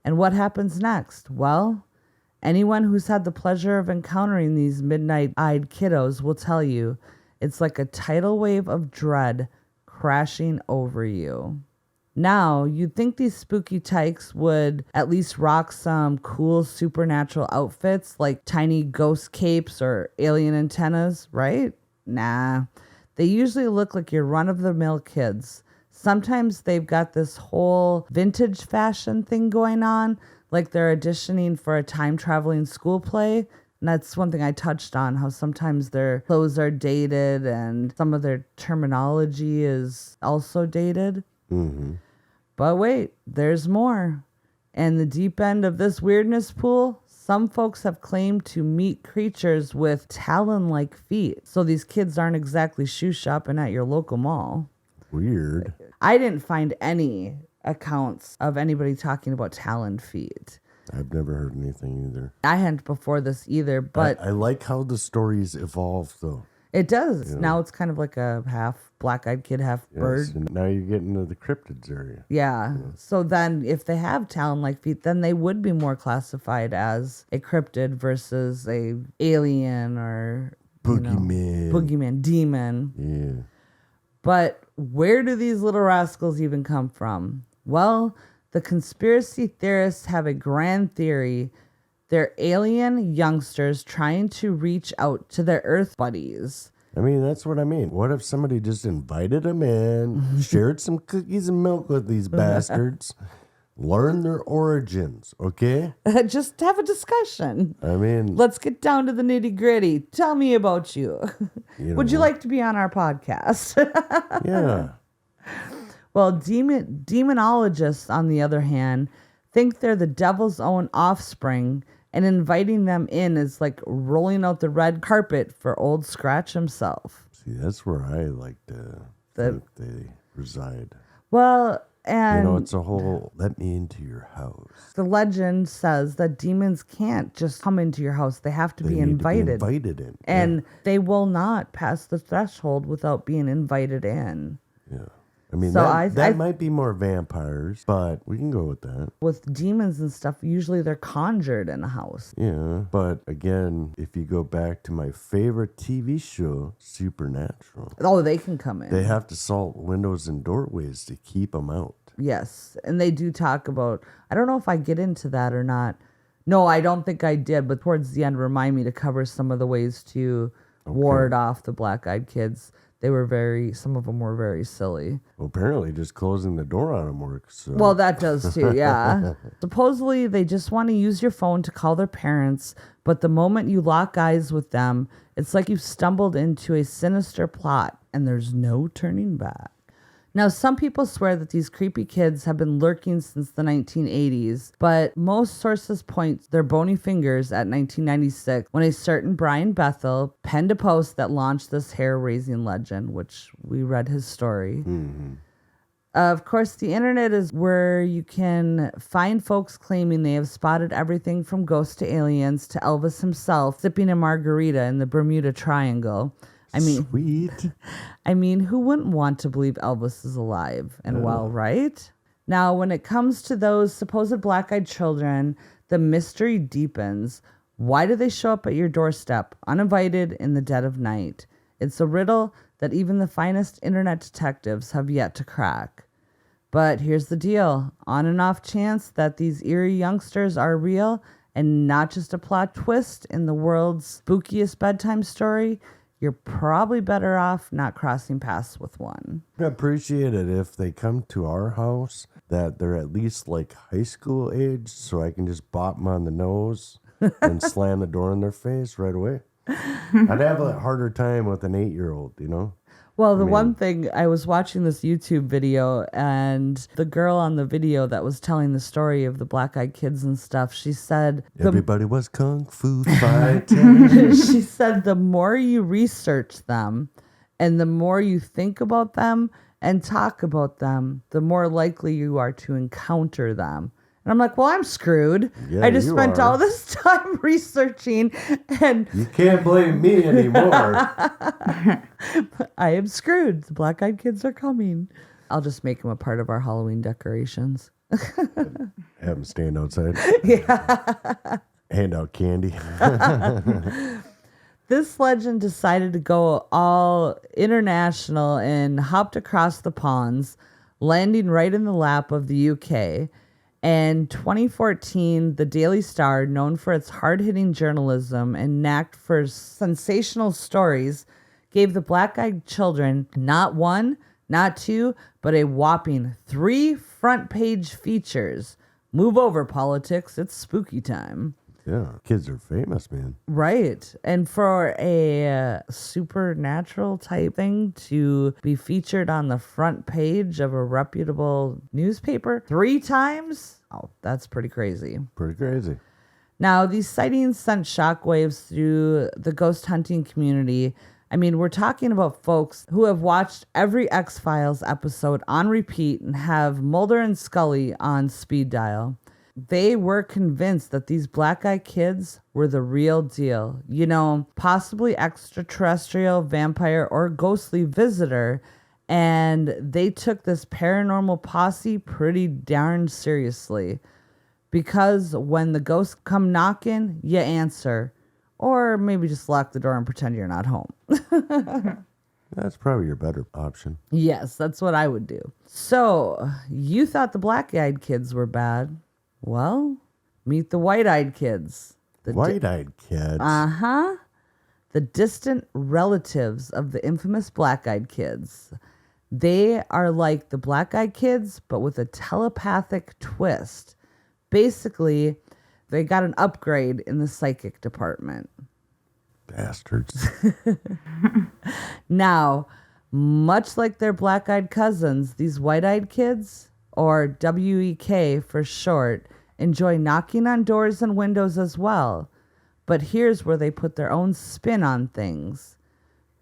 And what happens next? Well, anyone who's had the pleasure of encountering these midnight-eyed kiddos will tell you it's like a tidal wave of dread crashing over you. Now, you'd think these spooky tykes would at least rock some cool supernatural outfits like tiny ghost capes or alien antennas, right? Nah. They usually look like your run-of-the-mill kids. Sometimes they've got this whole vintage fashion thing going on, like they're auditioning for a time-traveling school play. And that's one thing I touched on, how sometimes their clothes are dated and some of their terminology is also dated. Mm-hmm. But wait, there's more. In the deep end of this weirdness pool, some folks have claimed to meet creatures with talon-like feet. So these kids aren't exactly shoe shopping at your local mall. Weird. I didn't find any accounts of anybody talking about talon feet. I've never heard anything either. I hadn't before this either, but I like how the stories evolve, though. it does. Yeah. Now it's kind of like a half black-eyed kid, half bird. Yes, and now you're getting into the cryptids area. Yeah. So then if they have talon-like feet, then they would be more classified as a cryptid versus a alien or Boogeyman. boogeyman, demon. Yeah. But where do these little rascals even come from? Well, the conspiracy theorists have a grand theory. They're alien youngsters trying to reach out to their Earth buddies. I mean, that's what I mean. What if somebody just invited them in, shared some cookies and milk with these bastards, learn their origins, okay? Just have a discussion. I mean, Let's get down to the nitty gritty. Tell me about you. Would you like to be on our podcast? yeah. Well, demonologists, on the other hand, think they're the devil's own offspring, and inviting them in is like rolling out the red carpet for Old Scratch himself. See, that's where I like to think they reside. Well, and It's a whole let me into your house. the legend says that demons can't just come into your house. They have to They be need invited. to be invited in. And they will not pass the threshold without being invited in. Yeah. I mean, So that I- might be more vampires, but we can go with that. With demons and stuff, usually they're conjured in a house. Yeah. But again, if you go back to my favorite TV show, Supernatural, Oh, they can come in. they have to salt windows and doorways to keep them out. Yes. And they do talk about, I don't know if I get into that or not. No, I don't think I did. But towards the end, remind me to cover some of the ways to ward off the black-eyed kids. Some of them were very silly. Well, apparently, just closing the door on them works. So. Well, that does too, yeah. Supposedly, they just want to use your phone to call their parents, but the moment you lock eyes with them, it's like you've stumbled into a sinister plot, and there's no turning back. Now, some people swear that these creepy kids have been lurking since the 1980s, but most sources point their bony fingers at 1996 when a certain Brian Bethel penned a post that launched this hair-raising legend, which we read his story. Mm-hmm. Of course, the internet is where you can find folks claiming they have spotted everything from ghosts to aliens to Elvis himself sipping a margarita in the Bermuda Triangle. Sweet. I mean, who wouldn't want to believe Elvis is alive and well, right? Now, when it comes to those supposed black-eyed children, the mystery deepens. Why do they show up at your doorstep, uninvited in the dead of night? It's a riddle that even the finest internet detectives have yet to crack. But here's the deal. On and off chance that these eerie youngsters are real and not just a plot twist in the world's spookiest bedtime story, you're probably better off not crossing paths with one. I appreciate it if they come to our house that they're at least like high school age, so I can just bop them on the nose and slam the door in their face right away. I'd have a harder time with an 8-year-old, Well, one thing, I was watching this YouTube video, and the girl on the video that was telling the story of the black-eyed kids and stuff, she said... Everybody was kung fu fighting. She said the more you research them and the more you think about them and talk about them, the more likely you are to encounter them. And I'm like, well, I'm screwed. Yeah, I just you spent are. all this time researching, and You can't blame me anymore. I am screwed. The black-eyed kids are coming. I'll just make them a part of our Halloween decorations. Have them stand outside. Yeah. Hand out candy. This legend decided to go all international and hopped across the ponds, landing right in the lap of the UK. And 2014, the Daily Star, known for its hard-hitting journalism and knack for sensational stories, gave the black-eyed children not one, not two, but a whopping 3 front-page features. Move over, politics. It's spooky time. Yeah, kids are famous, man. Right. And for a supernatural type thing to be featured on the front page of a reputable newspaper 3 times? Oh, that's pretty crazy. Pretty crazy. Now, these sightings sent shockwaves through the ghost hunting community. I mean, we're talking about folks who have watched every X-Files episode on repeat and have Mulder and Scully on speed dial. They were convinced that these black-eyed kids were the real deal. You know, possibly extraterrestrial, vampire, or ghostly visitor. And they took this paranormal posse pretty darn seriously. Because when the ghosts come knocking, you answer. Or maybe just lock the door and pretend you're not home. That's probably your better option. Yes, that's what I would do. So, you thought the black-eyed kids were bad. Well, meet the white-eyed kids. White-eyed kids? Uh-huh. The distant relatives of the infamous black-eyed kids. They are like the black-eyed kids, but with a telepathic twist. Basically, they got an upgrade in the psychic department. Bastards. Now, much like their black-eyed cousins, these white-eyed kids, or WEK for short, enjoy knocking on doors and windows as well. But here's where they put their own spin on things.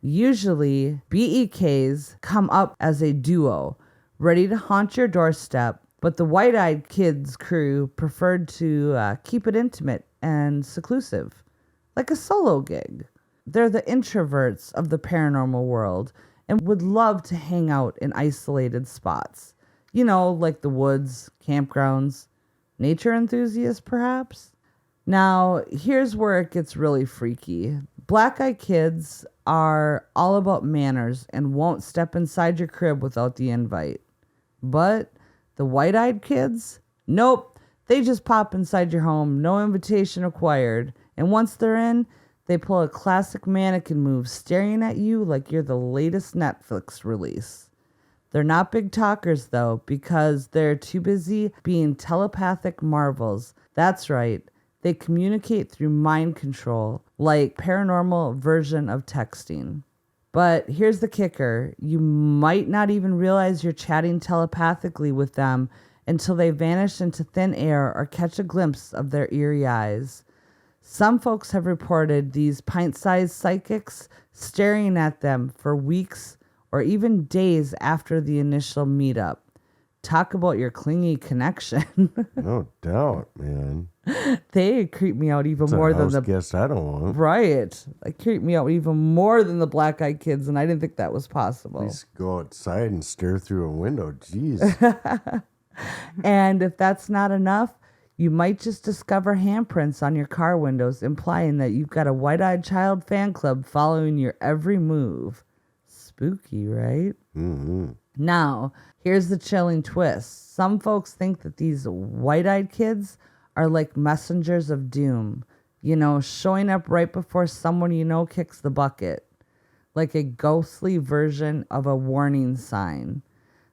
Usually, BEKs come up as a duo, ready to haunt your doorstep, but the white-eyed kids crew preferred to keep it intimate and seclusive, like a solo gig. They're the introverts of the paranormal world and would love to hang out in isolated spots. You know, like the woods, campgrounds, nature enthusiasts, perhaps? Now, here's where it gets really freaky. Black-eyed kids are all about manners and won't step inside your crib without the invite. But the white-eyed kids? Nope. They just pop inside your home, no invitation required. And once they're in, they pull a classic mannequin move, staring at you like you're the latest Netflix release. They're not big talkers, though, because they're too busy being telepathic marvels. That's right. They communicate through mind control, like paranormal version of texting. But here's the kicker. You might not even realize you're chatting telepathically with them until they vanish into thin air or catch a glimpse of their eerie eyes. Some folks have reported these pint-sized psychics staring at them for weeks or even days after the initial meetup. Talk about your clingy connection. No doubt, man. They creep me out even It's more a than house the... guest I don't want. Right. They creep me out even more than the black-eyed kids, and I didn't think that was possible. Please go outside and stare through a window. Jeez. And if that's not enough, you might just discover handprints on your car windows, implying that you've got a white-eyed child fan club following your every move. Spooky, right? Mm-hmm. Now, here's the chilling twist. Some folks think that these white-eyed kids are like messengers of doom. You know, showing up right before someone you know kicks the bucket. Like a ghostly version of a warning sign.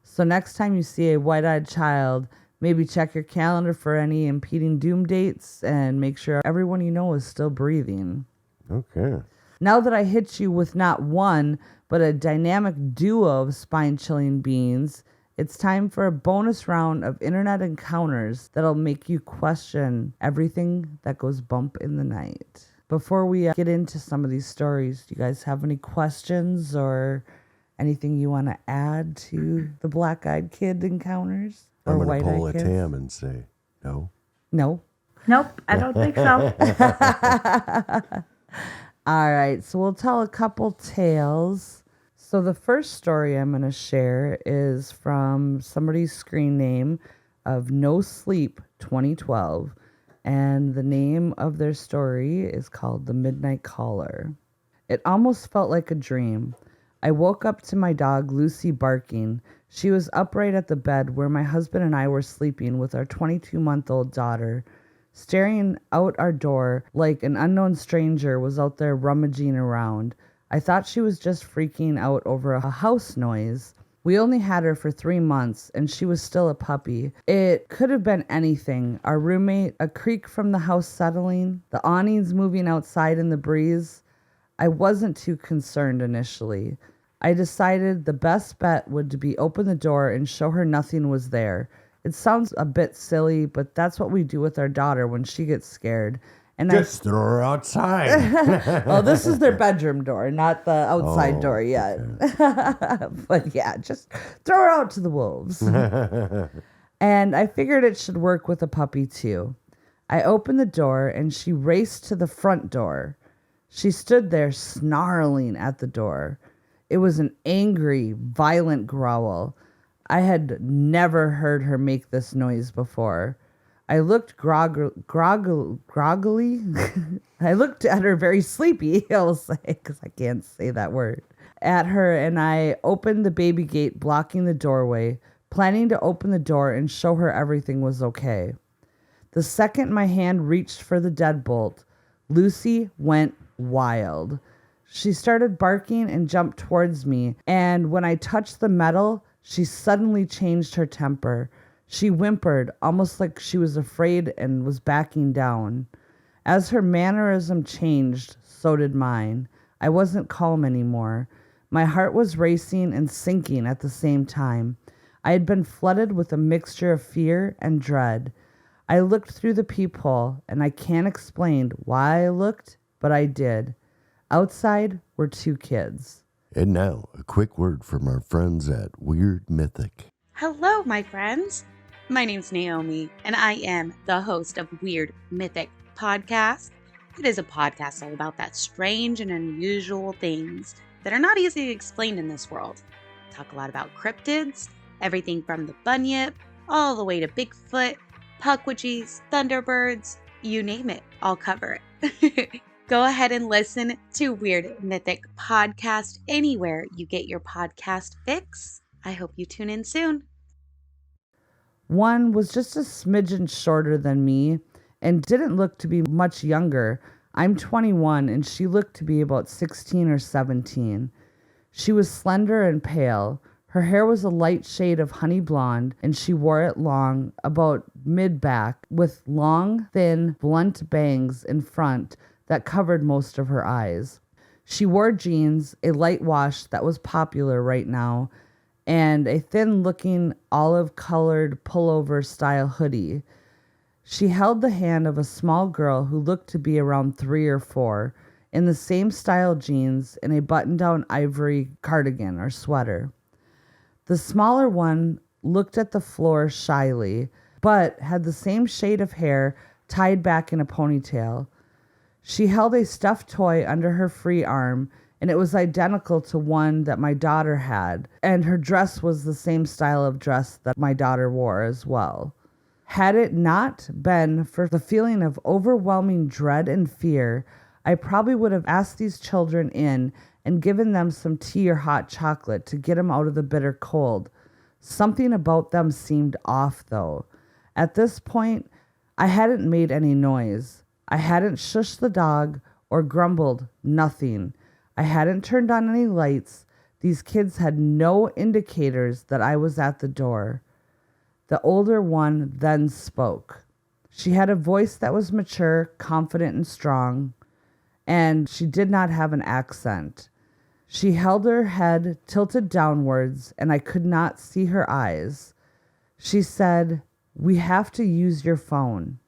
So next time you see a white-eyed child, maybe check your calendar for any impeding doom dates and make sure everyone you know is still breathing. Okay. Now that I hit you with not one, but a dynamic duo of spine-chilling beings, it's time for a bonus round of internet encounters that'll make you question everything that goes bump in the night. Before we get into some of these stories, do you guys have any questions or anything you want to add to the black-eyed kid encounters? I'm Or going to pull a white-eyed kids? Tam and say, No. No. Nope, I don't think so. All right, so we'll tell a couple tales. So the first story I'm going to share is from somebody's screen name of No Sleep 2012, and the name of their story is called The Midnight Caller. It almost felt like a dream. I woke up to my dog Lucy barking. She was upright at the bed where my husband and I were sleeping with our 22-month-old daughter. Staring out our door like an unknown stranger was out there rummaging around. I thought she was just freaking out over a house noise. We only had her for 3 months, and she was still a puppy. It could have been anything. Our roommate, a creak from the house settling, the awnings moving outside in the breeze. I wasn't too concerned initially. I decided the best bet would be open the door and show her nothing was there. It sounds a bit silly, but that's what we do with our daughter when she gets scared. And Just throw her outside. Oh, this is their bedroom door, not the outside door yet. Okay. But yeah, just throw her out to the wolves. And I figured it should work with a puppy too. I opened the door and she raced to the front door. She stood there snarling at the door. It was an angry, violent growl. I had never heard her make this noise before. I looked groggily. I looked at her very sleepy, I'll say, because I can't say that word. At her, and I opened the baby gate blocking the doorway, planning to open the door and show her everything was okay. The second my hand reached for the deadbolt, Lucy went wild. She started barking and jumped towards me, and when I touched the metal, she suddenly changed her temper. She whimpered, almost like she was afraid and was backing down. As her mannerism changed, so did mine. I wasn't calm anymore. My heart was racing and sinking at the same time. I had been flooded with a mixture of fear and dread. I looked through the peephole, and I can't explain why I looked, but I did. Outside were 2 kids. And now, a quick word from our friends at Weird Mythic. Hello, my friends. My name's Naomi, and I am the host of Weird Mythic Podcast. It is a podcast all about that strange and unusual things that are not easily explained in this world. Talk a lot about cryptids, everything from the bunyip, all the way to Bigfoot, Puckwudgies, Thunderbirds, you name it, I'll cover it. Go ahead and listen to Weird Mythic Podcast anywhere you get your podcast fix. I hope you tune in soon. One was just a smidgen shorter than me and didn't look to be much younger. I'm 21 and she looked to be about 16 or 17. She was slender and pale. Her hair was a light shade of honey blonde and she wore it long, about mid-back, with long, thin, blunt bangs in front that covered most of her eyes. She wore jeans, a light wash that was popular right now, and a thin-looking olive-colored pullover-style hoodie. She held the hand of a small girl who looked to be around 3 or 4, in the same style jeans and a button-down ivory cardigan or sweater. The smaller one looked at the floor shyly, but had the same shade of hair tied back in a ponytail. She held a stuffed toy under her free arm, and it was identical to one that my daughter had, and her dress was the same style of dress that my daughter wore as well. Had it not been for the feeling of overwhelming dread and fear, I probably would have asked these children in and given them some tea or hot chocolate to get them out of the bitter cold. Something about them seemed off, though. At this point, I hadn't made any noise. I hadn't shushed the dog or grumbled, nothing. I hadn't turned on any lights. These kids had no indicators that I was at the door. The older one then spoke. She had a voice that was mature, confident, and strong, and she did not have an accent. She held her head tilted downwards, and I could not see her eyes. She said, "We have to use your phone."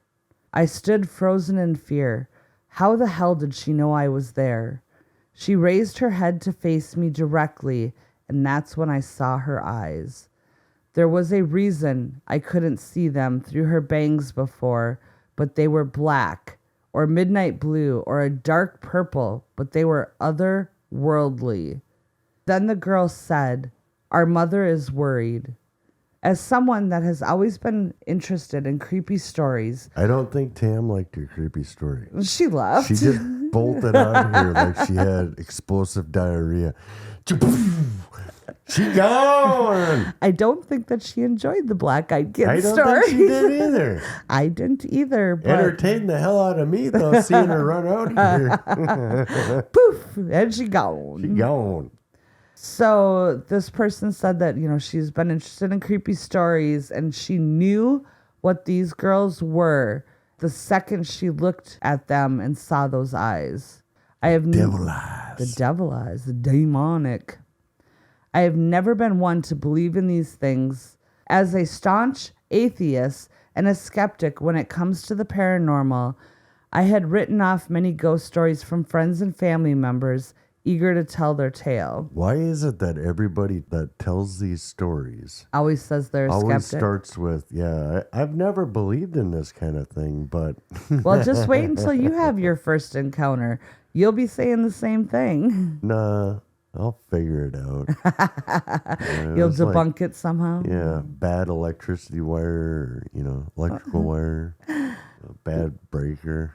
I stood frozen in fear. How the hell did she know I was there? She raised her head to face me directly, and that's when I saw her eyes. There was a reason I couldn't see them through her bangs before, but they were black, or midnight blue, or a dark purple, but they were otherworldly. Then the girl said, "Our mother is worried." As someone that has always been interested in creepy stories, I don't think Tam liked your creepy story. she left. She just bolted out of here like she had explosive diarrhea. She gone. I don't think that she enjoyed the black-eyed kid I don't story. think she did either. I didn't either. But Entertained the hell out of me, though, seeing her run out of here. poof, and she gone. She gone. So this person said that, she's been interested in creepy stories and she knew what these girls were the second she looked at them and saw those eyes. Devil eyes. The devil eyes, the demonic. I have never been one to believe in these things. As a staunch atheist and a skeptic when it comes to the paranormal, I had written off many ghost stories from friends and family members eager to tell their tale. Why is it that everybody that tells these stories Always says they're a always skeptic. starts with, I've never believed in this kind of thing, but... Well, just wait until you have your first encounter. You'll be saying the same thing. Nah, I'll figure it out. You'll it's debunk it somehow. Yeah, bad electricity wire, or, electrical wire, a bad breaker.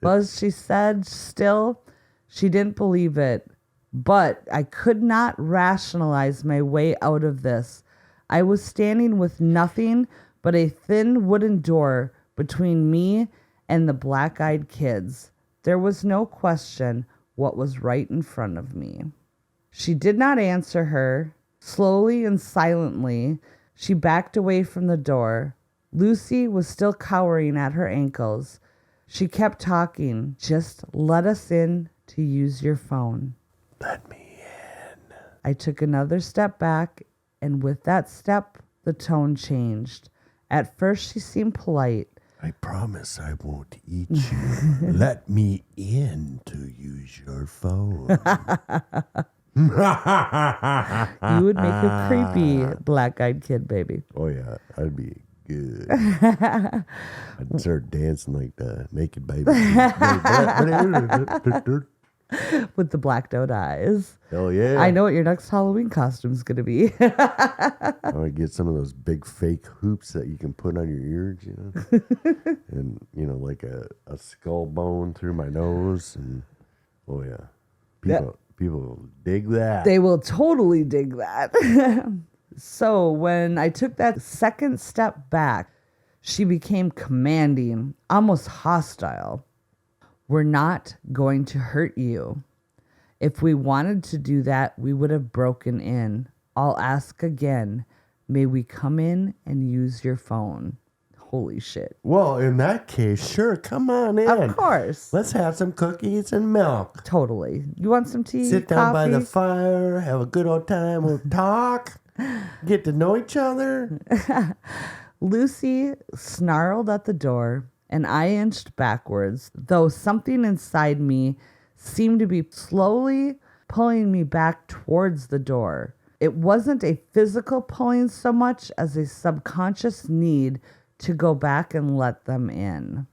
Well, she said still she didn't believe it, but I could not rationalize my way out of this. I was standing with nothing but a thin wooden door between me and the black-eyed kids. There was no question what was right in front of me. She did not answer her. Slowly and silently, she backed away from the door. Lucy was still cowering at her ankles. She kept talking. "Just let us in to use your phone." Let me in. I took another step back, and with that step, the tone changed. At first, she seemed polite. I promise I won't eat you. Let me in to use your phone. You would make a creepy black-eyed kid, baby. Oh, yeah. I'd be good. I'd start dancing like the naked baby. With the blacked-out eyes. Hell yeah. I know what your next Halloween costume's going to be. I want to get some of those big fake hoops that you can put on your ears, and, like a skull bone through my nose. And, oh, yeah. People dig that. They will totally dig that. So when I took that second step back, she became commanding, almost hostile. "We're not going to hurt you. If we wanted to do that, we would have broken in. I'll ask again. May we come in and use your phone?" Holy shit. Well, in that case, sure, come on in. Of course. Let's have some cookies and milk. Totally. You want some tea? Sit down by the coffee? fire, have a good old time, we'll talk, get to know each other. Lucy snarled at the door, and I inched backwards, though something inside me seemed to be slowly pulling me back towards the door. It wasn't a physical pulling so much as a subconscious need to go back and let them in.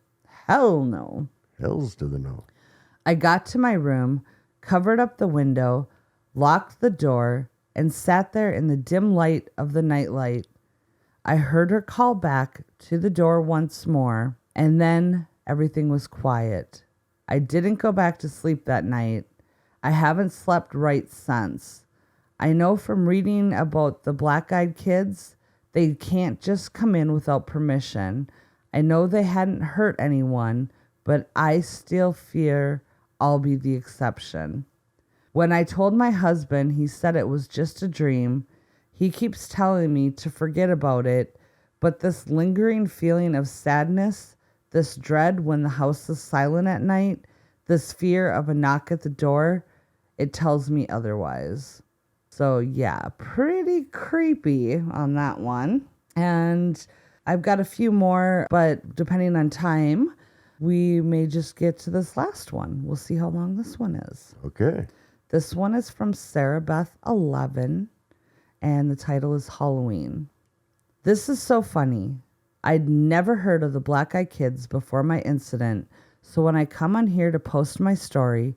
Hell no. Hells to the no. I got to my room, covered up the window, locked the door, and sat there in the dim light of the nightlight. I heard her call back to the door once more, and then everything was quiet. I didn't go back to sleep that night. I haven't slept right since. I know from reading about the black-eyed kids, they can't just come in without permission. I know they hadn't hurt anyone, but I still fear I'll be the exception. When I told my husband, he said it was just a dream. He keeps telling me to forget about it, but this lingering feeling of sadness, this dread when the house is silent at night, this fear of a knock at the door, it tells me otherwise. So yeah, pretty creepy on that one. And I've got a few more, but depending on time, we may just get to this last one. We'll see how long this one is. Okay. This one is from Sarah Beth 11, and the title is Halloween. This is so funny. I'd never heard of the Black-Eyed Kids before my incident, so when I come on here to post my story,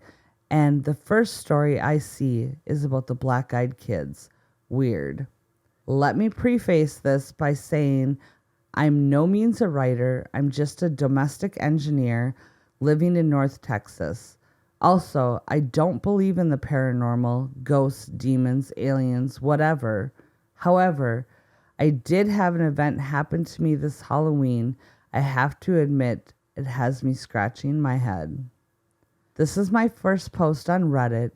and the first story I see is about the Black-Eyed Kids. Weird. Let me preface this by saying I'm no means a writer. I'm just a domestic engineer living in North Texas. Also, I don't believe in the paranormal, ghosts, demons, aliens, whatever. However, I did have an event happen to me this Halloween. I have to admit, it has me scratching my head. This is my first post on Reddit,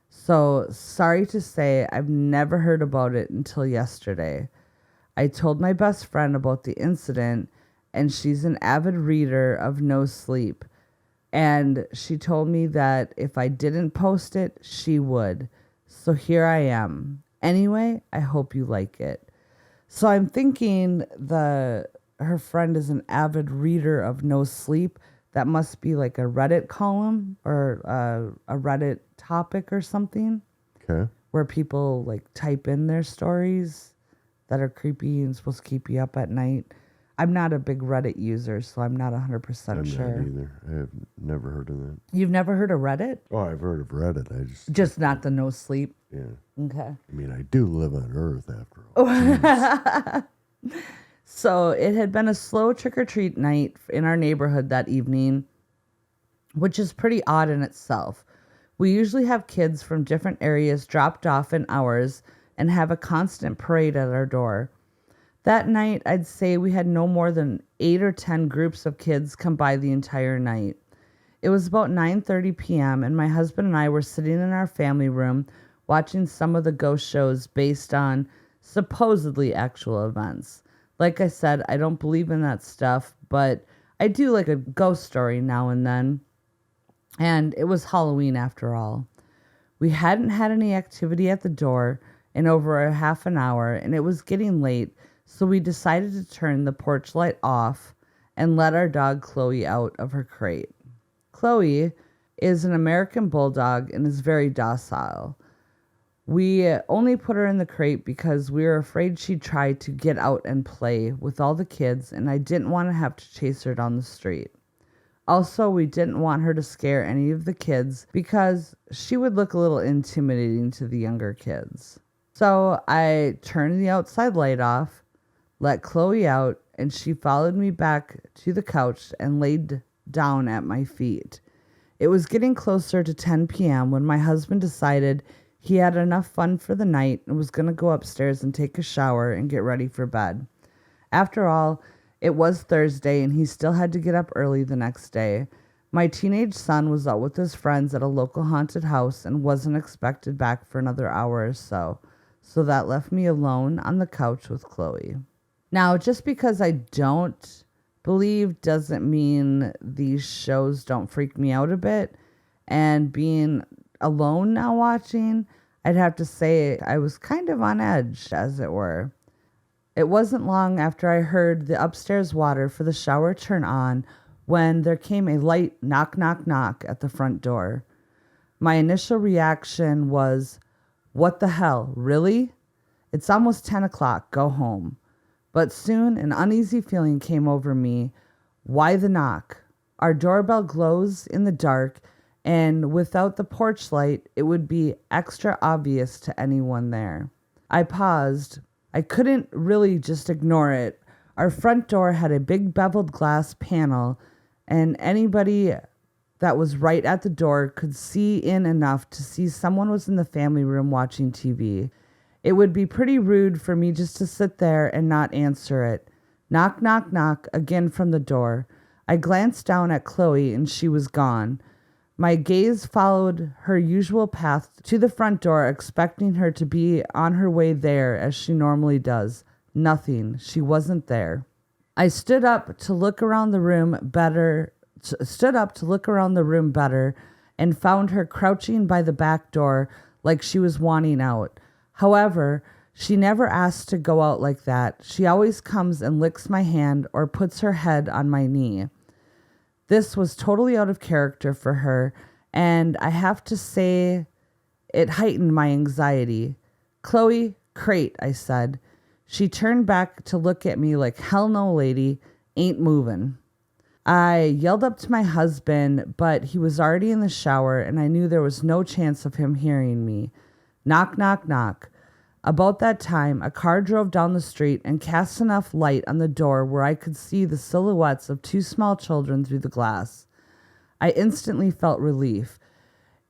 so sorry to say I've never heard about it until yesterday. I told my best friend about the incident, and she's an avid reader of No Sleep, and she told me that if I didn't post it, she would. So here I am. Anyway, I hope you like it. So I'm thinking her friend is an avid reader of No Sleep. That must be like a Reddit column or a Reddit topic or something. Okay. Where people like type in their stories that are creepy and supposed to keep you up at night. I'm not a big Reddit user, so I'm not 100% I'm sure. not either. I have never heard of that. You've never heard of Reddit? Oh, I've heard of Reddit. I Just not the No Sleep? Yeah. Okay. I mean, I do live on Earth after all. Jeez. So it had been a slow trick-or-treat night in our neighborhood that evening, which is pretty odd in itself. We usually have kids from different areas dropped off in hours and have a constant parade at our door. That night, I'd say we had no more than 8 or 10 groups of kids come by the entire night. It was about 9:30 p.m., and my husband and I were sitting in our family room watching some of the ghost shows based on supposedly actual events. Like I said, I don't believe in that stuff, but I do like a ghost story now and then. And it was Halloween after all. We hadn't had any activity at the door in over a half an hour, and it was getting late, so we decided to turn the porch light off and let our dog Chloe out of her crate. Chloe is an American bulldog and is very docile. We only put her in the crate because we were afraid she'd try to get out and play with all the kids, and I didn't want to have to chase her down the street. Also, we didn't want her to scare any of the kids because she would look a little intimidating to the younger kids. So I turned the outside light off, let Chloe out, and she followed me back to the couch and laid down at my feet. It was getting closer to 10 p.m. when my husband decided he had enough fun for the night and was going to go upstairs and take a shower and get ready for bed. After all, it was Thursday and he still had to get up early the next day. My teenage son was out with his friends at a local haunted house and wasn't expected back for another hour or so. So that left me alone on the couch with Chloe. Now, just because I don't believe doesn't mean these shows don't freak me out a bit. And being alone now watching, I'd have to say I was kind of on edge, as it were. It wasn't long after I heard the upstairs water for the shower turn on when there came a light knock, knock, knock at the front door. My initial reaction was, what the hell, really? It's almost 10 o'clock, go home. But soon an uneasy feeling came over me. Why the knock? Our doorbell glows in the dark, and without the porch light, it would be extra obvious to anyone there. I paused. I couldn't really just ignore it. Our front door had a big beveled glass panel, and anybody that was right at the door could see in enough to see someone was in the family room watching TV. It would be pretty rude for me just to sit there and not answer it. Knock, knock, knock, again from the door. I glanced down at Chloe, and she was gone. My gaze followed her usual path to the front door, expecting her to be on her way there as she normally does. Nothing. She wasn't there. I stood up to look around the room better, and found her crouching by the back door like she was wanting out. However, she never asks to go out like that. She always comes and licks my hand or puts her head on my knee. This was totally out of character for her, and I have to say it heightened my anxiety. Chloe, Crate, I said. She turned back to look at me like, hell no, lady, ain't moving. I yelled up to my husband, but he was already in the shower, and I knew there was no chance of him hearing me. Knock, knock, knock. About that time, a car drove down the street and cast enough light on the door where I could see the silhouettes of 2 small children through the glass. I instantly felt relief.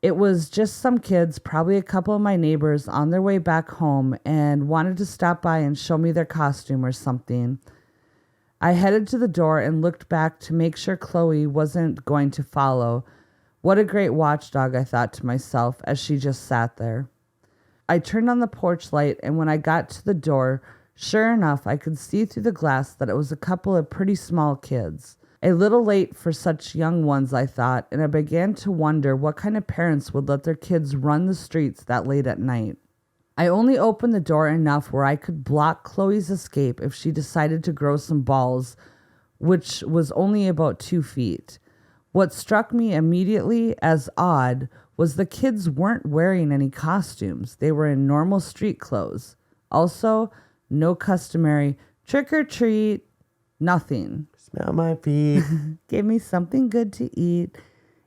It was just some kids, probably a couple of my neighbors, on their way back home and wanted to stop by and show me their costume or something. I headed to the door and looked back to make sure Chloe wasn't going to follow. What a great watchdog, I thought to myself as she just sat there. I turned on the porch light, and when I got to the door, sure enough, I could see through the glass that it was a couple of pretty small kids. A little late for such young ones, I thought, and I began to wonder what kind of parents would let their kids run the streets that late at night. I only opened the door enough where I could block Chloe's escape if she decided to grow some balls, which was only about 2 feet. What struck me immediately as odd was the kids weren't wearing any costumes. They were in normal street clothes. Also, no customary trick or treat, nothing. Smell my feet. Give me something good to eat.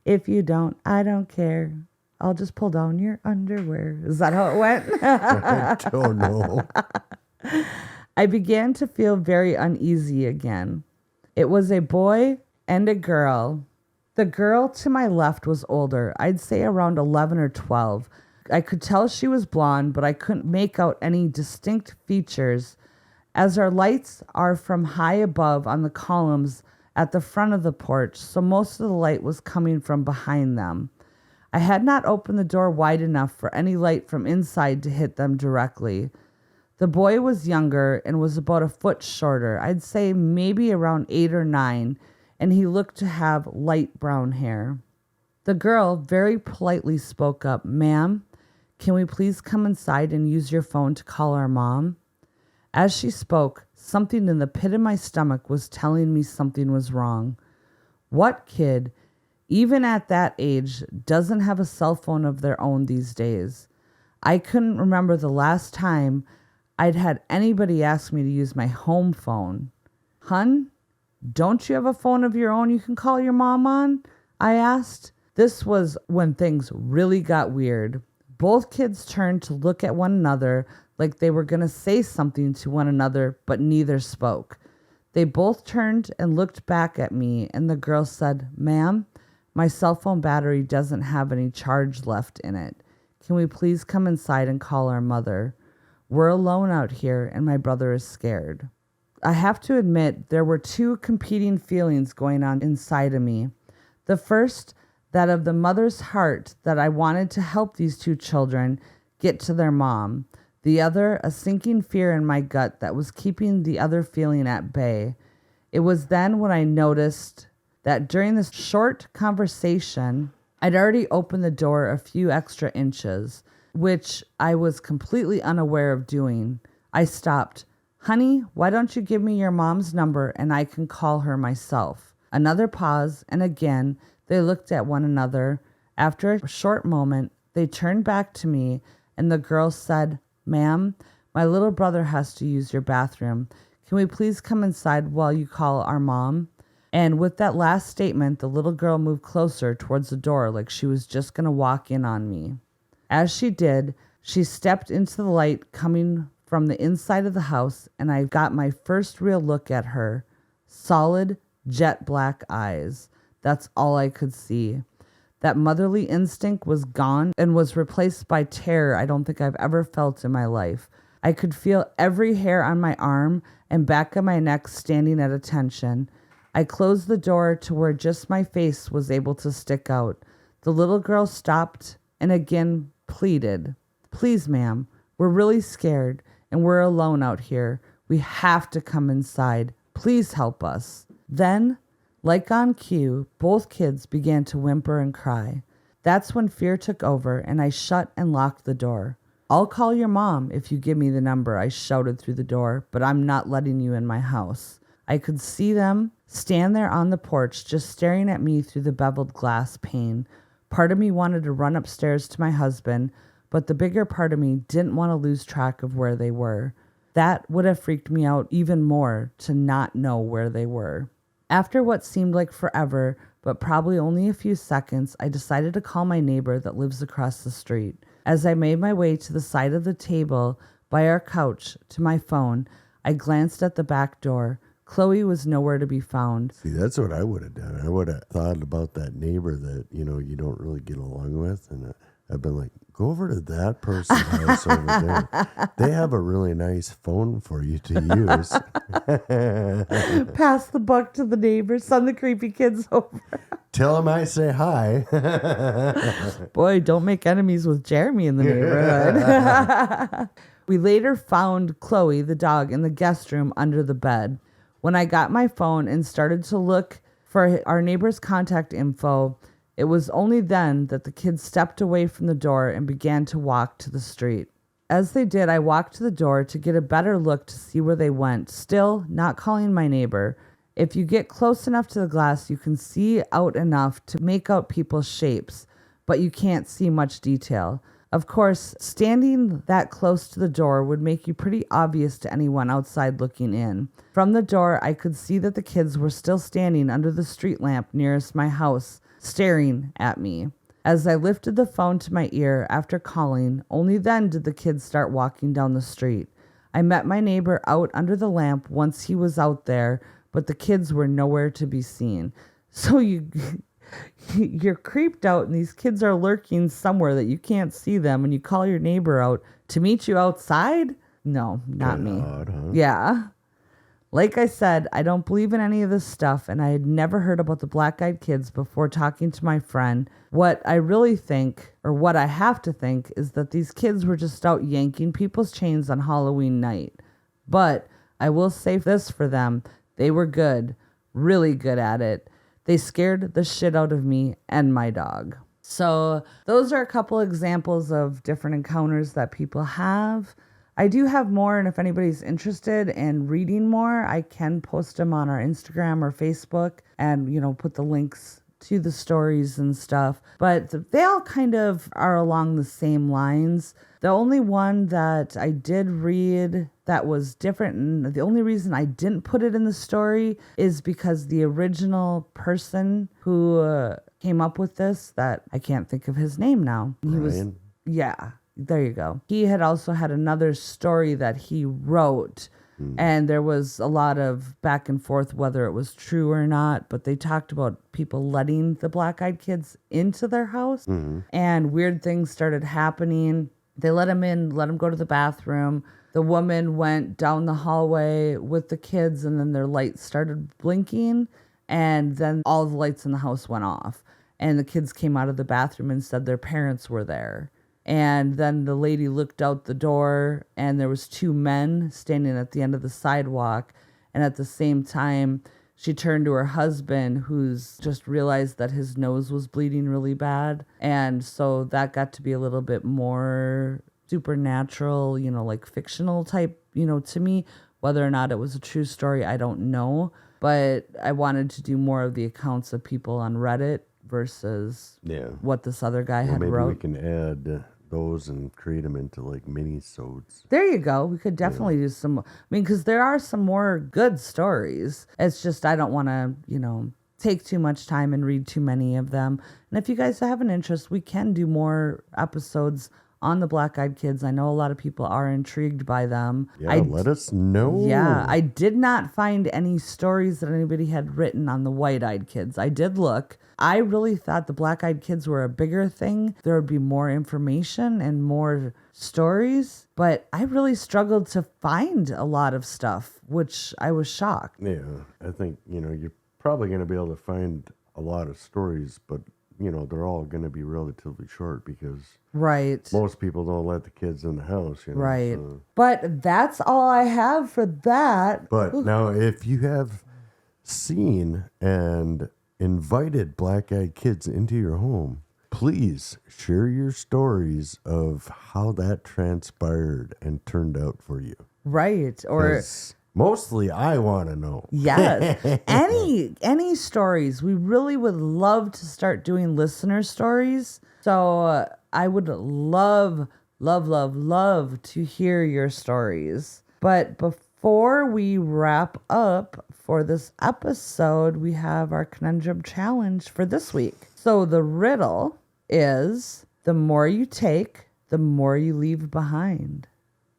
If you don't, I don't care. I'll just pull down your underwear. Is that how it went? I don't know. I began to feel very uneasy again. It was a boy and a girl. The girl to my left was older. I'd say around 11 or 12. I could tell she was blonde, but I couldn't make out any distinct features, as our lights are from high above on the columns at the front of the porch, so most of the light was coming from behind them. I had not opened the door wide enough for any light from inside to hit them directly. The boy was younger and was about a foot shorter. I'd say maybe around 8 or 9, and he looked to have light brown hair. The girl very politely spoke up, "Ma'am, can we please come inside and use your phone to call our mom?" As she spoke, something in the pit of my stomach was telling me something was wrong. What kid, even at that age, doesn't have a cell phone of their own these days? I couldn't remember the last time I'd had anybody ask me to use my home phone. "Hun, don't you have a phone of your own you can call your mom on?" I asked. This was when things really got weird. Both kids turned to look at one another like they were going to say something to one another, but neither spoke. They both turned and looked back at me, and the girl said, "Ma'am, my cell phone battery doesn't have any charge left in it. Can we please come inside and call our mother? We're alone out here, and my brother is scared." I have to admit there were 2 competing feelings going on inside of me. The first, that of the mother's heart that I wanted to help these 2 children get to their mom. The other, a sinking fear in my gut that was keeping the other feeling at bay. It was then when I noticed that during this short conversation, I'd already opened the door a few extra inches, which I was completely unaware of doing. I stopped. "Honey, why don't you give me your mom's number and I can call her myself?" Another pause, and again, they looked at one another. After a short moment, they turned back to me, and the girl said, "Ma'am, my little brother has to use your bathroom. Can we please come inside while you call our mom?" And with that last statement, the little girl moved closer towards the door like she was just going to walk in on me. As she did, she stepped into the light coming from the inside of the house, and I got my first real look at her. Solid, jet black eyes. That's all I could see. That motherly instinct was gone and was replaced by terror I don't think I've ever felt in my life. I could feel every hair on my arm and back of my neck standing at attention. I closed the door to where just my face was able to stick out. The little girl stopped and again pleaded, "Please, ma'am, we're really scared and we're alone out here. We have to come inside. Please help us." Then, like on cue, both kids began to whimper and cry. That's when fear took over, and I shut and locked the door. "I'll call your mom if you give me the number," I shouted through the door, "but I'm not letting you in my house." I could see them stand there on the porch, just staring at me through the beveled glass pane. Part of me wanted to run upstairs to my husband, but the bigger part of me didn't want to lose track of where they were. That would have freaked me out even more to not know where they were. After what seemed like forever, but probably only a few seconds, I decided to call my neighbor that lives across the street. As I made my way to the side of the table by our couch to my phone, I glanced at the back door. Chloe was nowhere to be found. See, that's what I would have done. I would have thought about that neighbor that, you don't really get along with. And I've been like, go over to that person's house over there. They have a really nice phone for you to use. Pass the buck to the neighbor, send the creepy kids over. Tell them I say hi. Boy, don't make enemies with Jeremy in the neighborhood. We later found Chloe, the dog, in the guest room under the bed. When I got my phone and started to look for our neighbor's contact info, it was only then that the kids stepped away from the door and began to walk to the street. As they did, I walked to the door to get a better look to see where they went, still not calling my neighbor. If you get close enough to the glass, you can see out enough to make out people's shapes, but you can't see much detail. Of course, standing that close to the door would make you pretty obvious to anyone outside looking in. From the door, I could see that the kids were still standing under the street lamp nearest my house, staring at me. As I lifted the phone to my ear after calling, only then did the kids start walking down the street. I met my neighbor out under the lamp once he was out there, but the kids were nowhere to be seen. So you're creeped out and these kids are lurking somewhere that you can't see them, and you call your neighbor out to meet you outside? No, not me. Odd, huh? Yeah. Like I said, I don't believe in any of this stuff, and I had never heard about the black-eyed kids before talking to my friend. What I really think, or what I have to think, is that these kids were just out yanking people's chains on Halloween night. But I will say this for them. They were good, really good at it. They scared the shit out of me and my dog. So those are a couple examples of different encounters that people have. I do have more, and if anybody's interested in reading more, I can post them on our Instagram or Facebook and, put the links to the stories and stuff. But they all kind of are along the same lines. The only one that I did read that was different, and the only reason I didn't put it in the story is because the original person who came up with this, that I can't think of his name now. Brian? Yeah, there you go. He had also had another story that he wrote, and there was a lot of back and forth whether it was true or not, but they talked about people letting the black-eyed kids into their house, and weird things started happening. They let him in, let him go to the bathroom. The woman went down the hallway with the kids, and then their lights started blinking, and then all the lights in the house went off. And the kids came out of the bathroom and said their parents were there. And then the lady looked out the door, and there was two men standing at the end of the sidewalk. And at the same time, she turned to her husband, who's just realized that his nose was bleeding really bad. And so that got to be a little bit more supernatural, like fictional type, to me. Whether or not it was a true story, I don't know. But I wanted to do more of the accounts of people on Reddit versus what this other guy had maybe wrote. We can add those and create them into like mini-sodes. There you go. We could definitely do some, because there are some more good stories. It's just I don't want to, take too much time and read too many of them. And if you guys have an interest, we can do more episodes on the black-eyed kids. I know a lot of people are intrigued by them. Yeah, let us know. Yeah, I did not find any stories that anybody had written on the white-eyed kids. I did look. I really thought the black-eyed kids were a bigger thing. There would be more information and more stories, but I really struggled to find a lot of stuff, which I was shocked. Yeah, I think, you're probably going to be able to find a lot of stories, but, they're all going to be relatively short because most people don't let the kids in the house. Right. So. But that's all I have for that. But now, if you have seen and invited black-eyed kids into your home, please share your stories of how that transpired and turned out for you. Right. Or mostly I want to know. Yes. Any stories. We really would love to start doing listener stories. So I would love Love, love, love to hear your stories. But before we wrap up for this episode, we have our Conundrum Challenge for this week. So the riddle is, the more you take, the more you leave behind.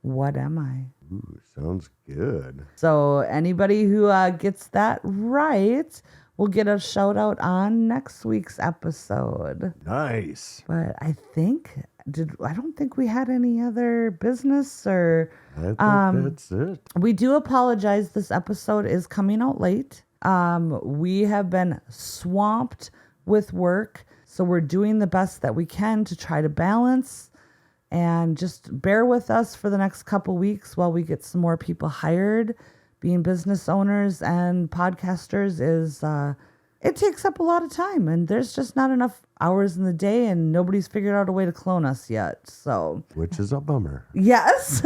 What am I? Ooh, sounds good. So anybody who gets that right will get a shout out on next week's episode. Nice. But I don't think we had any other business or I think that's it. we do apologize. This episode is coming out late. We have been swamped with work, so we're doing the best that we can to try to balance. And just bear with us for the next couple weeks while we get some more people hired. Being business owners and podcasters is, it takes up a lot of time, and there's just not enough hours in the day, and nobody's figured out a way to clone us yet. So, Which is a bummer. yes.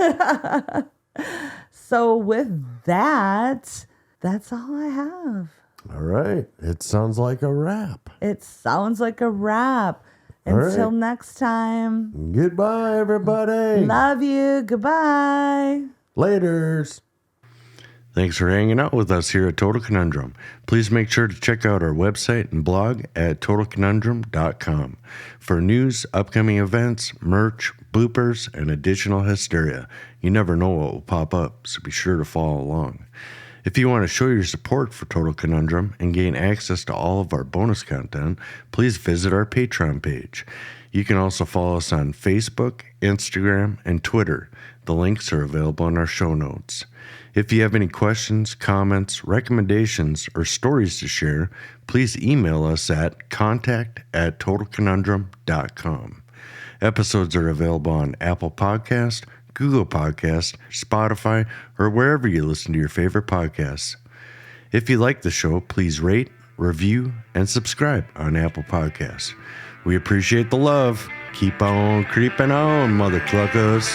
So with that, that's all I have. All right. It sounds like a wrap. It sounds like a wrap. All Until right. next time. Goodbye, everybody. Love you. Goodbye. Laters. Thanks for hanging out with us here at Total Conundrum. Please make sure to check out our website and blog at TotalConundrum.com for news, upcoming events, merch, bloopers, and additional hysteria. You never know what will pop up, so be sure to follow along. If you want to show your support for Total Conundrum and gain access to all of our bonus content, please visit our Patreon page. You can also follow us on Facebook, Instagram, and Twitter. The links are available in our show notes. If you have any questions, comments, recommendations, or stories to share, please email us at contact@TotalConundrum.com. Episodes are available on Apple Podcast, Google Podcast, Spotify, or wherever you listen to your favorite podcasts. If you like the show, please rate, review, and subscribe on Apple Podcasts. We appreciate the love. Keep on creeping on, mother cluckers.